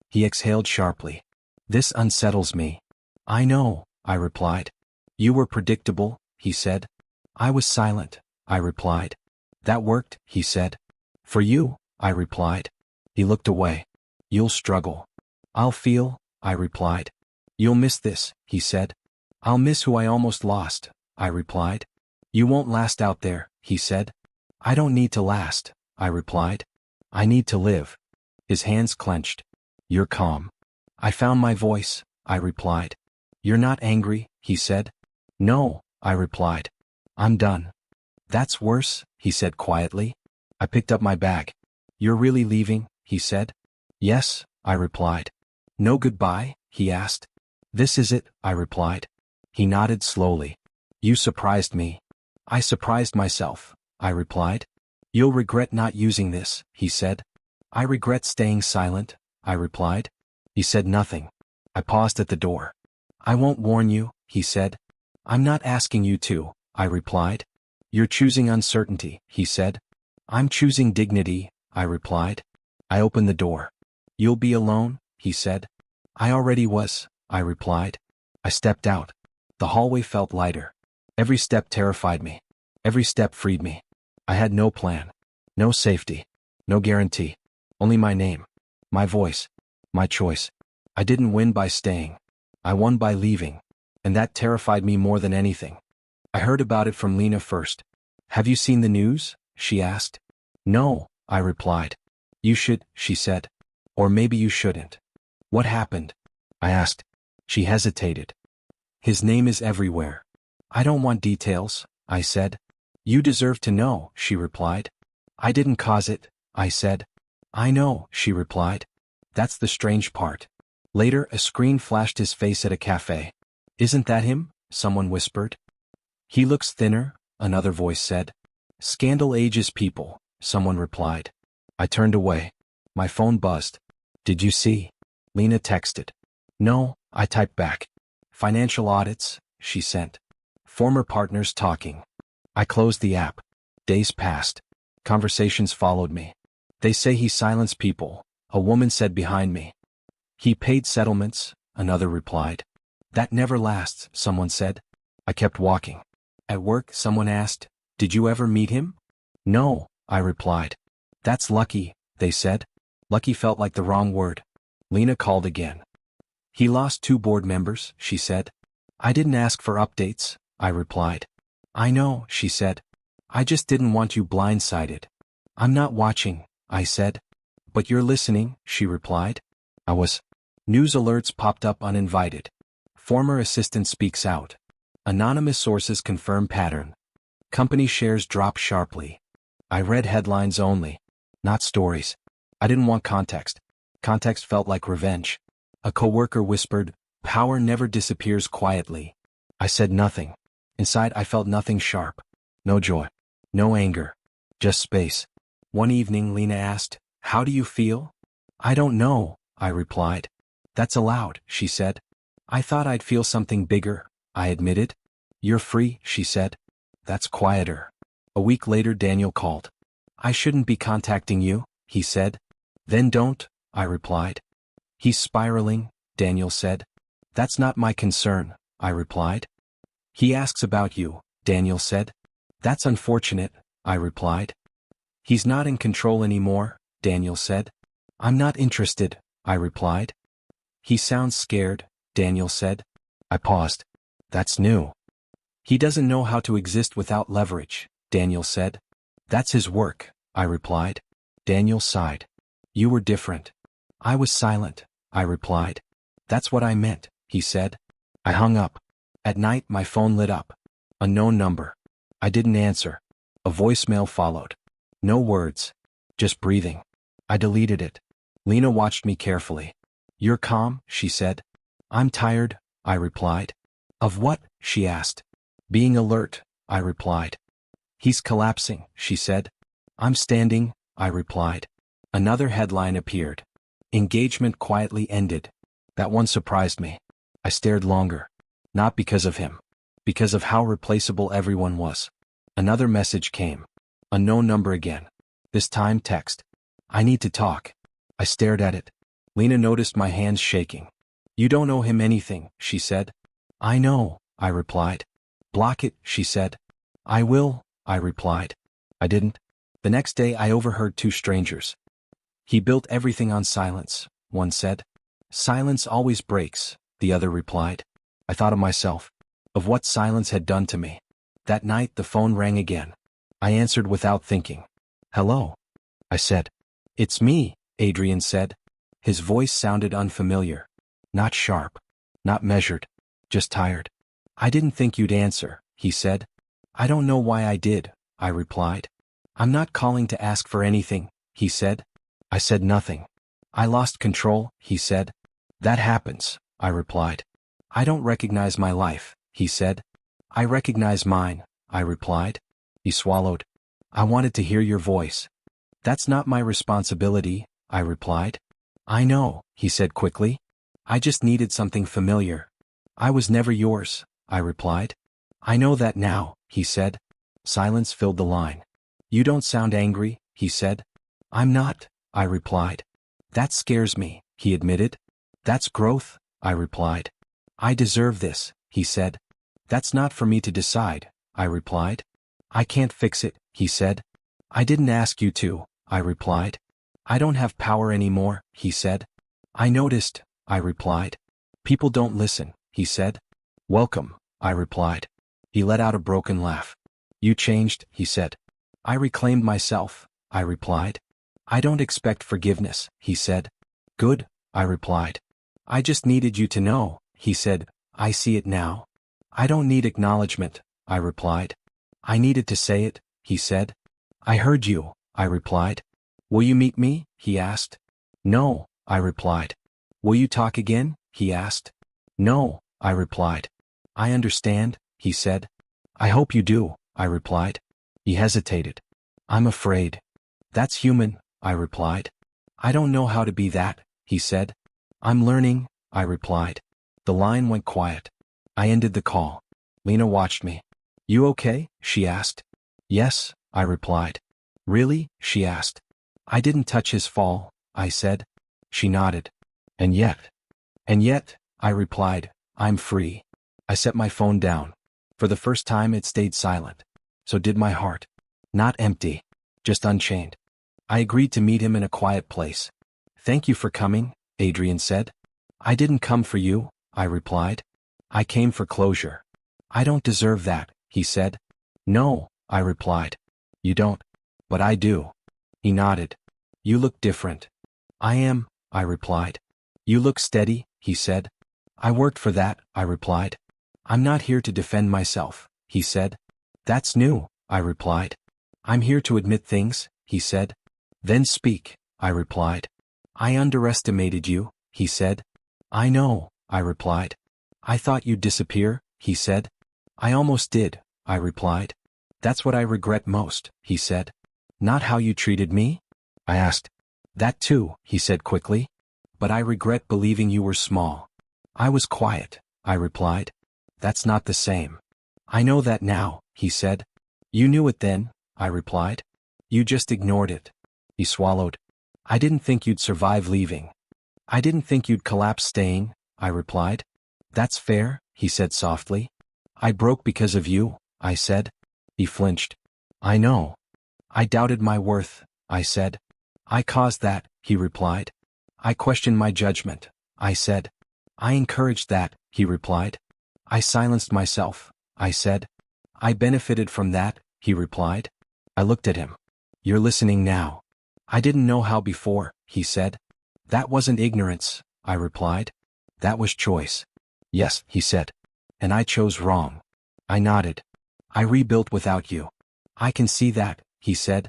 He exhaled sharply. This unsettles me. I know, I replied. You were predictable, he said. I was silent, I replied. That worked, he said. For you, I replied. He looked away. You'll struggle. I'll feel, I replied. You'll miss this, he said. I'll miss who I almost lost, I replied. You won't last out there, he said. I don't need to last, I replied. I need to live. His hands clenched. You're calm. I found my voice, I replied. You're not angry, he said. No, I replied. I'm done. That's worse, he said quietly. I picked up my bag. You're really leaving, he said. Yes, I replied. No goodbye, he asked. This is it, I replied. He nodded slowly. You surprised me. I surprised myself, I replied. You'll regret not using this, he said. I regret staying silent, I replied. He said nothing. I paused at the door. I won't warn you, he said. I'm not asking you to, I replied. You're choosing uncertainty, he said. I'm choosing dignity, I replied. I opened the door. You'll be alone, he said. I already was, I replied. I stepped out. The hallway felt lighter. Every step terrified me. Every step freed me. I had no plan. No safety. No guarantee. Only my name. My voice. My choice. I didn't win by staying. I won by leaving. And that terrified me more than anything. I heard about it from Lena first. Have you seen the news? She asked. No, I replied. You should, she said. Or maybe you shouldn't. What happened? I asked. She hesitated. His name is everywhere. I don't want details, I said. You deserve to know, she replied. I didn't cause it, I said. I know, she replied. That's the strange part. Later, a screen flashed his face at a cafe. Isn't that him? Someone whispered. He looks thinner, another voice said. Scandal ages people, someone replied. I turned away. My phone buzzed. Did you see? Lena texted. No, I typed back. Financial audits, she sent. Former partners talking. I closed the app. Days passed. Conversations followed me. They say he silenced people, a woman said behind me. He paid settlements, another replied. That never lasts, someone said. I kept walking. At work, someone asked, did you ever meet him? No, I replied. That's lucky, they said. Lucky felt like the wrong word. Lena called again. He lost 2 board members, she said. I didn't ask for updates, I replied. I know, she said. I just didn't want you blindsided. I'm not watching, I said. But you're listening, she replied. I was. News alerts popped up uninvited. Former assistant speaks out. Anonymous sources confirm pattern. Company shares drop sharply. I read headlines only, not stories. I didn't want context. Context felt like revenge. A coworker whispered, "Power never disappears quietly." I said nothing. Inside I felt nothing sharp. No joy. No anger. Just space. One evening Lena asked, "How do you feel?" "I don't know," I replied. "That's allowed," she said. "I thought I'd feel something bigger," I admitted. "You're free," she said. "That's quieter." A week later Daniel called. "I shouldn't be contacting you," he said. "Then don't," I replied. "He's spiraling," Daniel said. "That's not my concern," I replied. "He asks about you," Daniel said. "That's unfortunate," I replied. "He's not in control anymore," Daniel said. "I'm not interested," I replied. "He sounds scared," Daniel said. I paused. "That's new." "He doesn't know how to exist without leverage," Daniel said. "That's his work," I replied. Daniel sighed. "You were different." I was silent, I replied. "That's what I meant," he said. I hung up. At night my phone lit up. Unknown number. I didn't answer. A voicemail followed. No words. Just breathing. I deleted it. Lena watched me carefully. "You're calm," she said. "I'm tired," I replied. "Of what?" she asked. "Being alert," I replied. "He's collapsing," she said. "I'm standing," I replied. Another headline appeared. Engagement quietly ended. That one surprised me. I stared longer. Not because of him. Because of how replaceable everyone was. Another message came. Unknown number again. This time text. "I need to talk." I stared at it. Lena noticed my hands shaking. "You don't owe him anything," she said. "I know," I replied. "Block it," she said. "I will," I replied. I didn't. The next day I overheard two strangers. "He built everything on silence," one said. "Silence always breaks," the other replied. I thought of myself. Of what silence had done to me. That night the phone rang again. I answered without thinking. "Hello," I said. "It's me," Adrian said. His voice sounded unfamiliar. Not sharp. Not measured. Just tired. "I didn't think you'd answer," he said. "I don't know why I did," I replied. "I'm not calling to ask for anything," he said. I said nothing. "I lost control," he said. "That happens," I replied. "I don't recognize my life," he said. "I recognize mine," I replied. He swallowed. "I wanted to hear your voice." "That's not my responsibility," I replied. "I know," he said quickly. "I just needed something familiar." "I was never yours," I replied. "I know that now," he said. Silence filled the line. "You don't sound angry," he said. "I'm not," I replied. "That scares me," he admitted. "That's growth," I replied. "I deserve this," he said. "That's not for me to decide," I replied. "I can't fix it," he said. "I didn't ask you to," I replied. "I don't have power anymore," he said. "I noticed," I replied. "People don't listen," he said. "Welcome," I replied. He let out a broken laugh. "You changed," he said. "I reclaimed myself," I replied. "I don't expect forgiveness," he said. "Good," I replied. "I just needed you to know," he said. "I see it now." "I don't need acknowledgement," I replied. "I needed to say it," he said. "I heard you," I replied. "Will you meet me?" he asked. "No," I replied. "Will you talk again?" he asked. "No," I replied. "I understand," he said. "I hope you do," I replied. He hesitated. "I'm afraid." "That's human," I replied. "I don't know how to be that," he said. "I'm learning," I replied. The line went quiet. I ended the call. Lena watched me. "You okay?" she asked. "Yes," I replied. "Really?" she asked. "I didn't touch his fall," I said. She nodded. "And yet," I replied, "I'm free." I set my phone down. For the first time it stayed silent. So did my heart. Not empty. Just unchained. I agreed to meet him in a quiet place. "Thank you for coming," Adrian said. "I didn't come for you," I replied. "I came for closure." "I don't deserve that," he said. "No," I replied. You don't. But I do. He nodded. You look different. I am, I replied. You look steady, he said. I worked for that, I replied. I'm not here to defend myself, he said. That's new, I replied. I'm here to admit things, he said. Then speak, I replied. I underestimated you, he said. I know, I replied. I thought you'd disappear, he said. I almost did, I replied. That's what I regret most, he said. Not how you treated me? I asked. That too, he said quickly. But I regret believing you were small. I was quiet, I replied. That's not the same. I know that now, he said. You knew it then, I replied. You just ignored it. He swallowed. I didn't think you'd survive leaving. I didn't think you'd collapse staying, I replied. That's fair, he said softly. I broke because of you, I said. He flinched. I know. I doubted my worth, I said. I caused that, he replied. I questioned my judgment, I said. I encouraged that, he replied. I silenced myself, I said. I benefited from that, he replied. I looked at him. You're listening now. I didn't know how before, he said. That wasn't ignorance, I replied. That was choice. Yes, he said. And I chose wrong. I nodded. I rebuilt without you. I can see that, he said.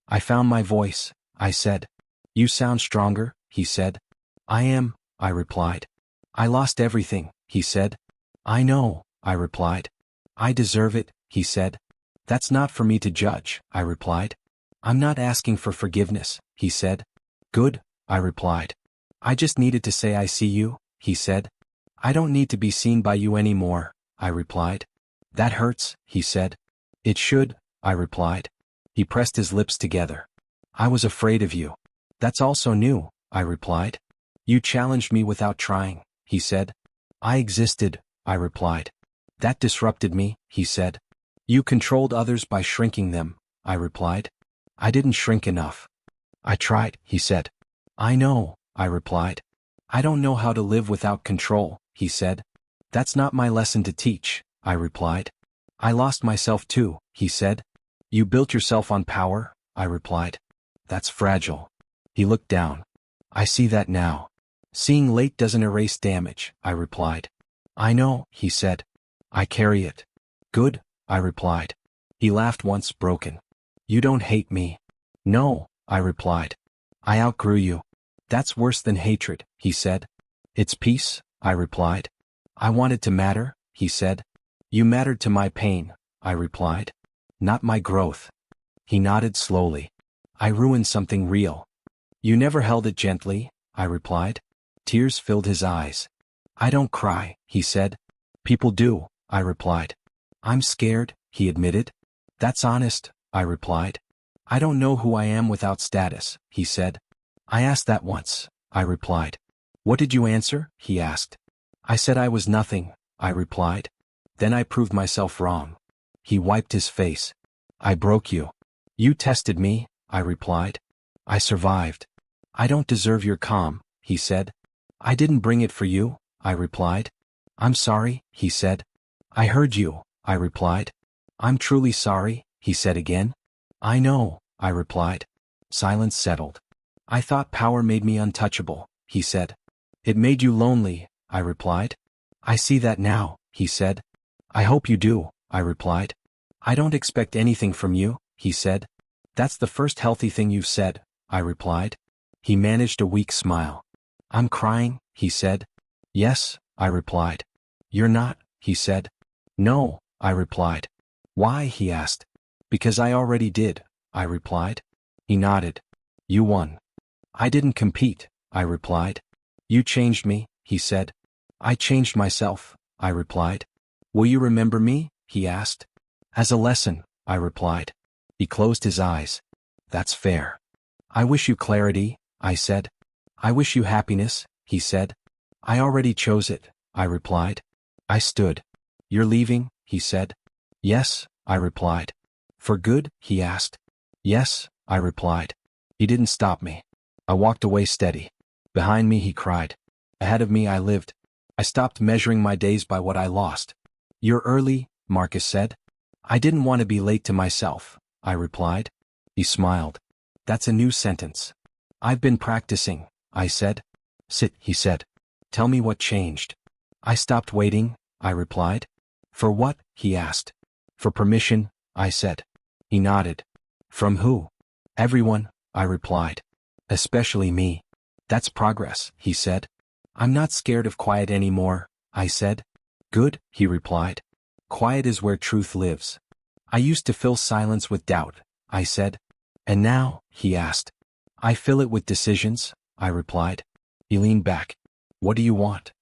I found my voice, I said. You sound stronger, he said. I am, I replied. I lost everything, he said. I know, I replied. I deserve it, he said. That's not for me to judge, I replied. I'm not asking for forgiveness, he said. Good, I replied. I just needed to say I see you, he said. I don't need to be seen by you anymore, I replied. That hurts, he said. It should, I replied. He pressed his lips together. I was afraid of you. That's also new, I replied. You challenged me without trying, he said. I existed, I replied. That disrupted me, he said. You controlled others by shrinking them, I replied. I didn't shrink enough. I tried, he said. I know, I replied. I don't know how to live without control, he said. That's not my lesson to teach, I replied. I lost myself too, he said. You built yourself on power, I replied. That's fragile. He looked down. I see that now. Seeing late doesn't erase damage, I replied. I know, he said. I carry it. Good, I replied. He laughed once, broken. You don't hate me. No, I replied. I outgrew you. That's worse than hatred, he said. It's peace, I replied. I wanted to matter, he said. You mattered to my pain, I replied. Not my growth. He nodded slowly. I ruined something real. You never held it gently, I replied. Tears filled his eyes. I don't cry, he said. People do, I replied. I'm scared, he admitted. That's honest, I replied. I don't know who I am without status, he said. I asked that once, I replied. What did you answer? He asked. I said I was nothing, I replied. Then I proved myself wrong. He wiped his face. I broke you. You tested me, I replied. I survived. I don't deserve your calm, he said. I didn't bring it for you, I replied. I'm sorry, he said. I heard you, I replied. I'm truly sorry, he said again. I know, I replied. Silence settled. I thought power made me untouchable, he said. It made you lonely, I replied. I see that now, he said. I hope you do, I replied. I don't expect anything from you, he said. That's the first healthy thing you've said, I replied. He managed a weak smile. I'm crying, he said. Yes, I replied. You're not, he said. No, I replied. Why, he asked. Because I already did, I replied. He nodded. You won. I didn't compete, I replied. You changed me, he said. I changed myself, I replied. Will you remember me, he asked. As a lesson, I replied. He closed his eyes. That's fair. I wish you clarity, I said. I wish you happiness, he said. I already chose it, I replied. I stood. You're leaving, he said. Yes, I replied. For good, he asked. Yes, I replied. He didn't stop me. I walked away steady. Behind me, he cried. Ahead of me, I lived. I stopped measuring my days by what I lost. You're early, Marcus said. I didn't want to be late to myself, I replied. He smiled. That's a new sentence. I've been practicing, I said. Sit, he said. Tell me what changed. I stopped waiting, I replied. For what? He asked. For permission, I said. He nodded. From who? Everyone, I replied. Especially me. That's progress, he said. I'm not scared of quiet anymore, I said. Good, he replied. Quiet is where truth lives. I used to fill silence with doubt, I said. And now, he asked. I fill it with decisions, I replied. He leaned back. What do you want?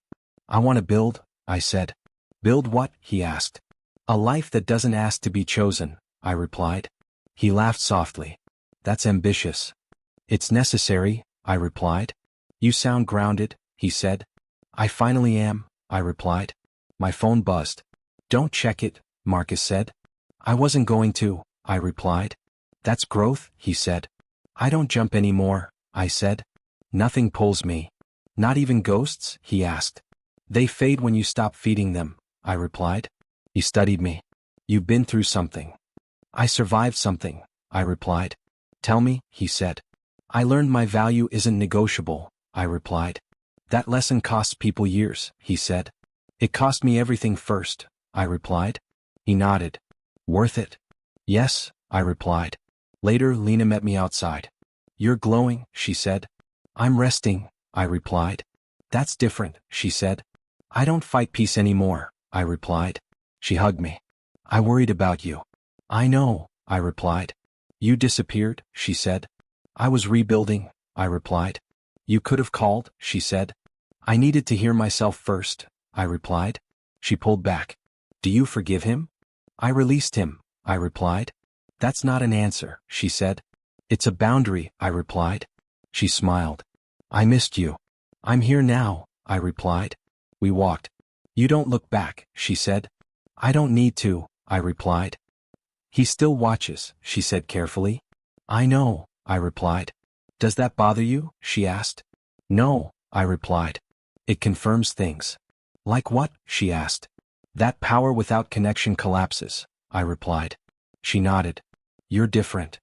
I want to build, I said. Build what? He asked. A life that doesn't ask to be chosen, I replied. He laughed softly. That's ambitious. It's necessary, I replied. You sound grounded, he said. I finally am, I replied. My phone buzzed. Don't check it, Marcus said. I wasn't going to, I replied. That's growth, he said. I don't jump anymore, I said. Nothing pulls me. Not even ghosts, he asked. They fade when you stop feeding them, I replied. He studied me. You've been through something. I survived something, I replied. Tell me, he said. I learned my value isn't negotiable, I replied. That lesson costs people years, he said. It cost me everything first, I replied. He nodded. Worth it? Yes, I replied. Later, Lena met me outside. You're glowing, she said. I'm resting, I replied. That's different, she said. I don't fight peace anymore, I replied. She hugged me. I worried about you. I know, I replied. You disappeared, she said. I was rebuilding, I replied. You could have called, she said. I needed to hear myself first, I replied. She pulled back. Do you forgive him? I released him, I replied. That's not an answer, she said. It's a boundary, I replied. She smiled. I missed you. I'm here now, I replied. We walked. You don't look back, she said. I don't need to, I replied. He still watches, she said carefully. I know, I replied. Does that bother you? She asked. No, I replied. It confirms things. Like what? She asked. That power without connection collapses, I replied. She nodded. You're different.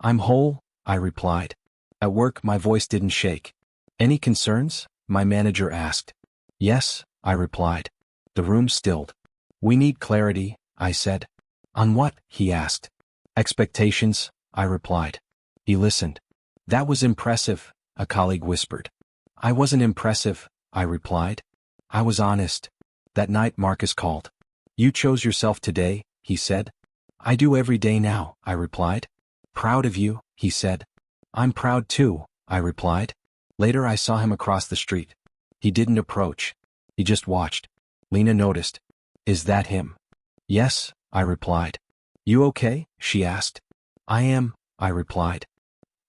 I'm whole, I replied. At work, my voice didn't shake. Any concerns? My manager asked. Yes, I replied. The room stilled. We need clarity, I said. On what? He asked. Expectations, I replied. He listened. That was impressive, a colleague whispered. I wasn't impressive, I replied. I was honest. That night Marcus called. You chose yourself today, he said. I do every day now, I replied. Proud of you, he said. I'm proud too, I replied. Later I saw him across the street. He didn't approach. He just watched. Lena noticed. Is that him? Yes, I replied. You okay? She asked. I am, I replied.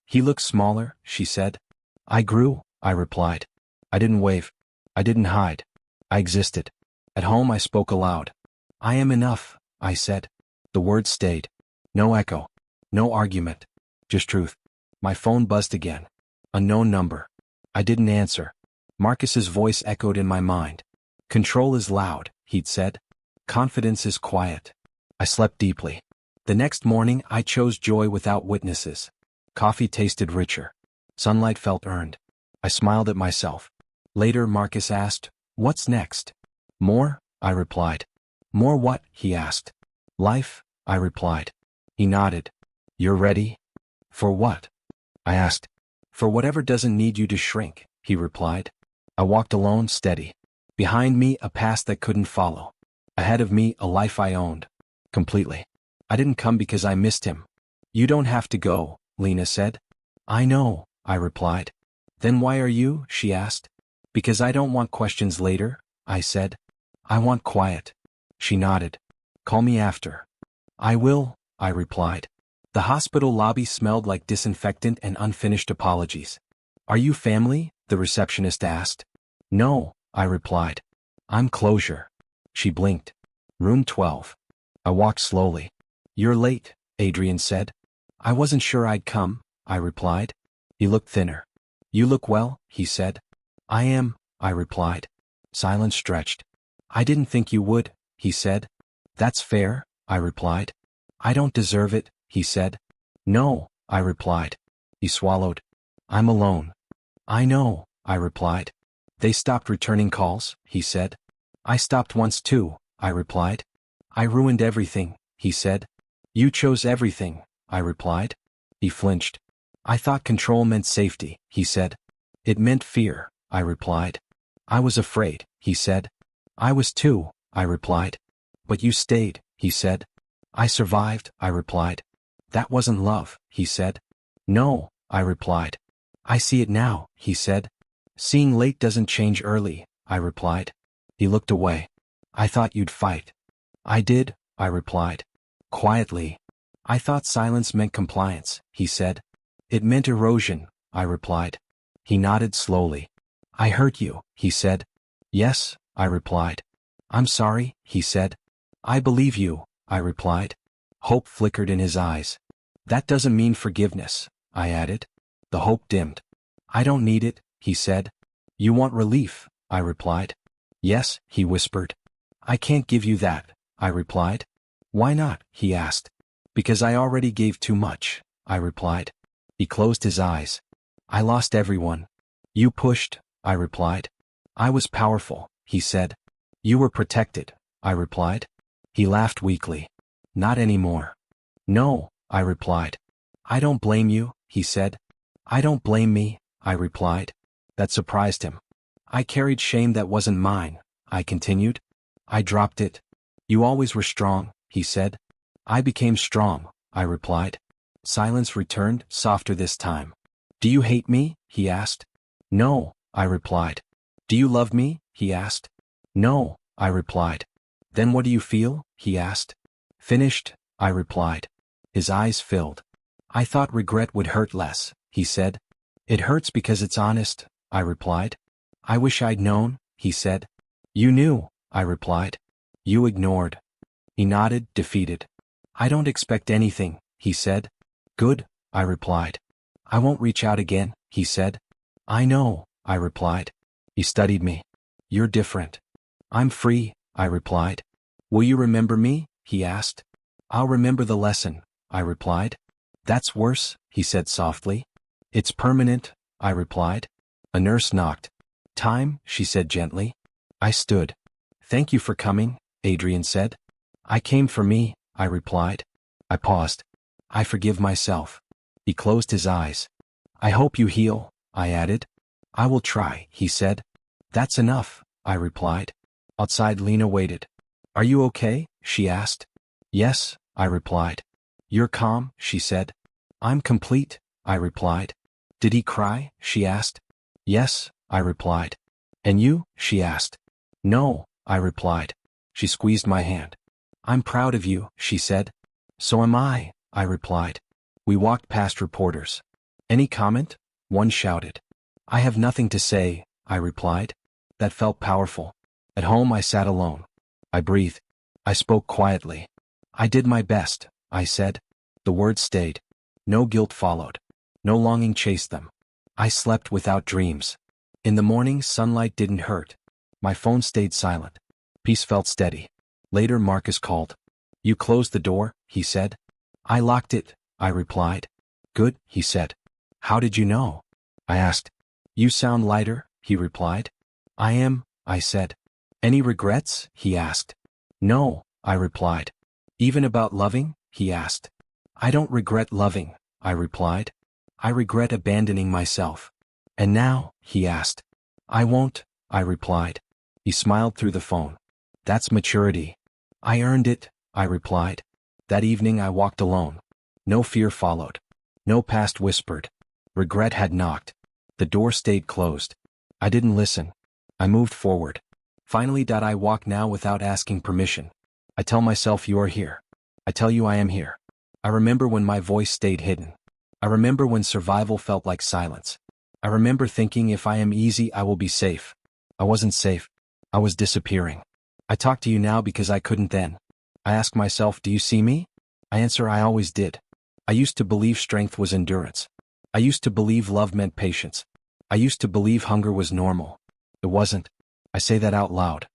He looks smaller, she said. I grew, I replied. I didn't wave. I didn't hide. I existed. At home I spoke aloud. I am enough, I said. The words stayed. No echo. No argument. Just truth. My phone buzzed again. Unknown number. I didn't answer. Marcus's voice echoed in my mind. Control is loud, he'd said. Confidence is quiet. I slept deeply. The next morning I chose joy without witnesses. Coffee tasted richer. Sunlight felt earned. I smiled at myself. Later Marcus asked, what's next? More, I replied. More what? He asked. Life, I replied. He nodded. You're ready? For what? I asked. For whatever doesn't need you to shrink, he replied. I walked alone, steady. Behind me, a past that couldn't follow. Ahead of me, a life I owned. Completely. I didn't come because I missed him. You don't have to go, Lena said. I know, I replied. Then why are you? She asked. Because I don't want questions later, I said. I want quiet. She nodded. Call me after. I will, I replied. The hospital lobby smelled like disinfectant and unfinished apologies. Are you family? The receptionist asked. No, I replied. I'm closure. She blinked. Room 12. I walked slowly. You're late, Adrian said. I wasn't sure I'd come, I replied. He looked thinner. You look well, he said. I am, I replied. Silence stretched. I didn't think you would, he said. That's fair, I replied. I don't deserve it, he said. No, I replied. He swallowed. I'm alone. I know, I replied. They stopped returning calls, he said. I stopped once too, I replied. I ruined everything, he said. You chose everything, I replied. He flinched. I thought control meant safety, he said. It meant fear, I replied. I was afraid, he said. I was too, I replied. But you stayed, he said. I survived, I replied. That wasn't love, he said. No, I replied. I see it now, he said. Seeing late doesn't change early, I replied. He looked away. I thought you'd fight. I did, I replied. Quietly. I thought silence meant compliance, he said. It meant erosion, I replied. He nodded slowly. I hurt you, he said. Yes, I replied. I'm sorry, he said. I believe you, I replied. Hope flickered in his eyes. That doesn't mean forgiveness, I added. The hope dimmed. I don't need it, he said. You want relief, I replied. Yes, he whispered. I can't give you that, I replied. Why not, he asked. Because I already gave too much, I replied. He closed his eyes. I lost everyone. You pushed, I replied. I was powerful, he said. You were protected, I replied. He laughed weakly. Not anymore. No, I replied. I don't blame you, he said. I don't blame me, I replied. That surprised him. I carried shame that wasn't mine, I continued. I dropped it. You always were strong, he said. I became strong, I replied. Silence returned, softer this time. Do you hate me? He asked. No, I replied. Do you love me? He asked. No, I replied. Then what do you feel? He asked. Finished, I replied. His eyes filled. I thought regret would hurt less, he said. It hurts because it's honest, I replied. I wish I'd known, he said. You knew, I replied. You ignored. He nodded, defeated. I don't expect anything, he said. Good, I replied. I won't reach out again, he said. I know, I replied. He studied me. You're different. I'm free, I replied. Will you remember me? He asked. I'll remember the lesson, I replied. That's worse, he said softly. It's permanent, I replied. A nurse knocked. Time, she said gently. I stood. Thank you for coming, Adrian said. I came for me, I replied. I paused. I forgive myself. He closed his eyes. I hope you heal, I added. I will try, he said. That's enough, I replied. Outside Lena waited. Are you okay? She asked. Yes, I replied. You're calm, she said. I'm complete, I replied. Did he cry? She asked. Yes, I replied. And you? She asked. No, I replied. She squeezed my hand. I'm proud of you, she said. So am I replied. We walked past reporters. Any comment? One shouted. I have nothing to say, I replied. That felt powerful. At home I sat alone. I breathed. I spoke quietly. I did my best, I said. The words stayed. No guilt followed. No longing chased them. I slept without dreams. In the morning, sunlight didn't hurt. My phone stayed silent. Peace felt steady. Later Marcus called. You closed the door, he said. I locked it, I replied. Good, he said. How did you know? I asked. You sound lighter, he replied. I am, I said. Any regrets? He asked. No, I replied. Even about loving? He asked. I don't regret loving, I replied. I regret abandoning myself. And now? He asked. I won't, I replied. He smiled through the phone. That's maturity. I earned it, I replied. That evening I walked alone. No fear followed. No past whispered. Regret had knocked. The door stayed closed. I didn't listen. I moved forward. Finally, I walk now without asking permission. I tell myself you are here. I tell you I am here. I remember when my voice stayed hidden. I remember when survival felt like silence. I remember thinking if I am easy I will be safe. I wasn't safe. I was disappearing. I talk to you now because I couldn't then. I ask myself, do you see me? I answer, I always did. I used to believe strength was endurance. I used to believe love meant patience. I used to believe hunger was normal. It wasn't. I say that out loud.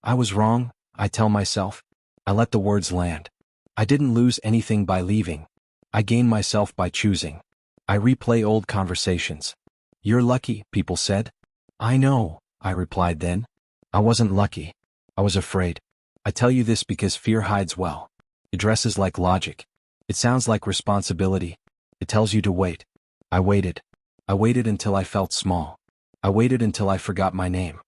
I was wrong, I tell myself. I let the words land. I didn't lose anything by leaving. I gained myself by choosing. I replay old conversations. You're lucky, people said. I know, I replied then. I wasn't lucky. I was afraid. I tell you this because fear hides well. It dresses like logic. It sounds like responsibility. It tells you to wait. I waited. I waited until I felt small. I waited until I forgot my name.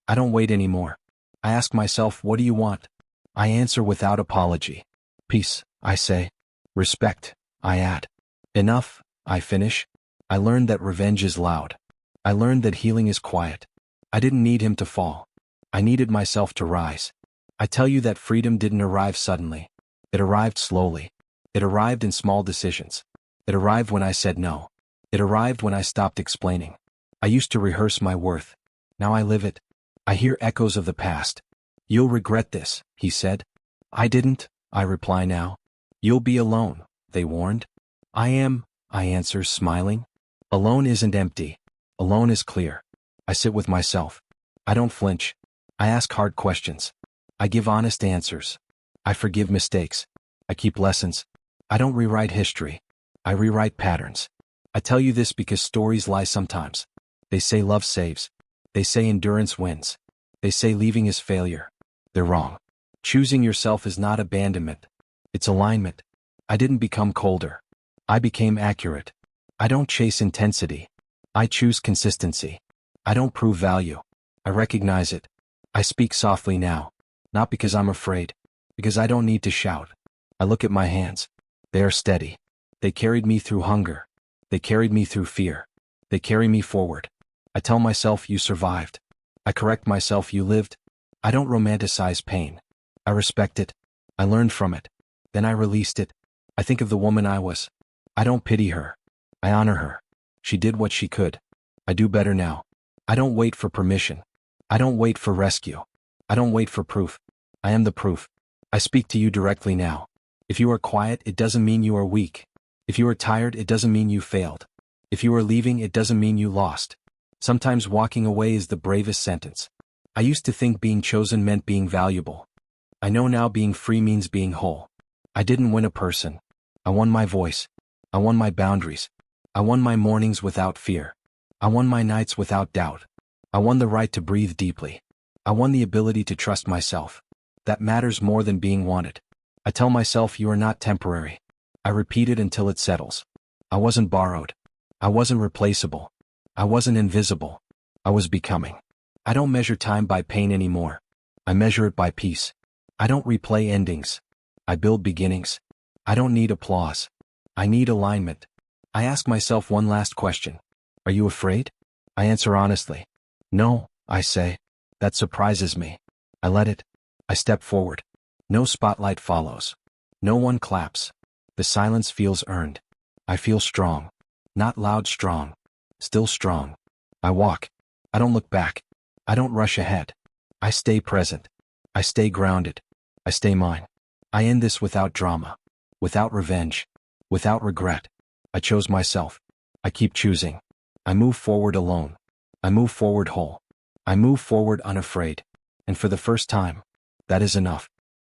I don't wait anymore. I ask myself, what do you want? I answer without apology. Peace, I say. Respect, I add. Enough, I finish. I learned that revenge is loud. I learned that healing is quiet. I didn't need him to fall. I needed myself to rise. I tell you that freedom didn't arrive suddenly. It arrived slowly. It arrived in small decisions. It arrived when I said no. It arrived when I stopped explaining. I used to rehearse my worth. Now I live it. I hear echoes of the past. You'll regret this, he said. I didn't, I reply now. You'll be alone, they warned. I am, I answer, smiling. Alone isn't empty. Alone is clear. I sit with myself. I don't flinch. I ask hard questions. I give honest answers. I forgive mistakes. I keep lessons. I don't rewrite history. I rewrite patterns. I tell you this because stories lie sometimes. They say love saves. They say endurance wins. They say leaving is failure. They're wrong. Choosing yourself is not abandonment. It's alignment. I didn't become colder. I became accurate. I don't chase intensity. I choose consistency. I don't prove value. I recognize it. I speak softly now. Not because I'm afraid. Because I don't need to shout. I look at my hands. They are steady. They carried me through hunger. They carried me through fear. They carry me forward. I tell myself you survived. I correct myself you lived. I don't romanticize pain. I respect it. I learned from it. Then I released it. I think of the woman I was. I don't pity her. I honor her. She did what she could. I do better now. I don't wait for permission. I don't wait for rescue. I don't wait for proof. I am the proof. I speak to you directly now. If you are quiet, it doesn't mean you are weak. If you are tired, it doesn't mean you failed. If you are leaving, it doesn't mean you lost. Sometimes walking away is the bravest sentence. I used to think being chosen meant being valuable. I know now being free means being whole. I didn't win a person. I won my voice. I won my boundaries. I won my mornings without fear. I won my nights without doubt. I won the right to breathe deeply. I won the ability to trust myself. That matters more than being wanted. I tell myself you are not temporary. I repeat it until it settles. I wasn't borrowed. I wasn't replaceable. I wasn't invisible. I was becoming. I don't measure time by pain anymore. I measure it by peace. I don't replay endings. I build beginnings. I don't need applause. I need alignment. I ask myself one last question. Are you afraid? I answer honestly. No, I say. That surprises me. I let it. I step forward. No spotlight follows. No one claps. The silence feels earned. I feel strong. Not loud strong. Still strong. I walk. I don't look back. I don't rush ahead. I stay present. I stay grounded. I stay mine. I end this without drama. Without revenge. Without regret. I chose myself. I keep choosing. I move forward alone. I move forward whole. I move forward unafraid. And for the first time, that is enough.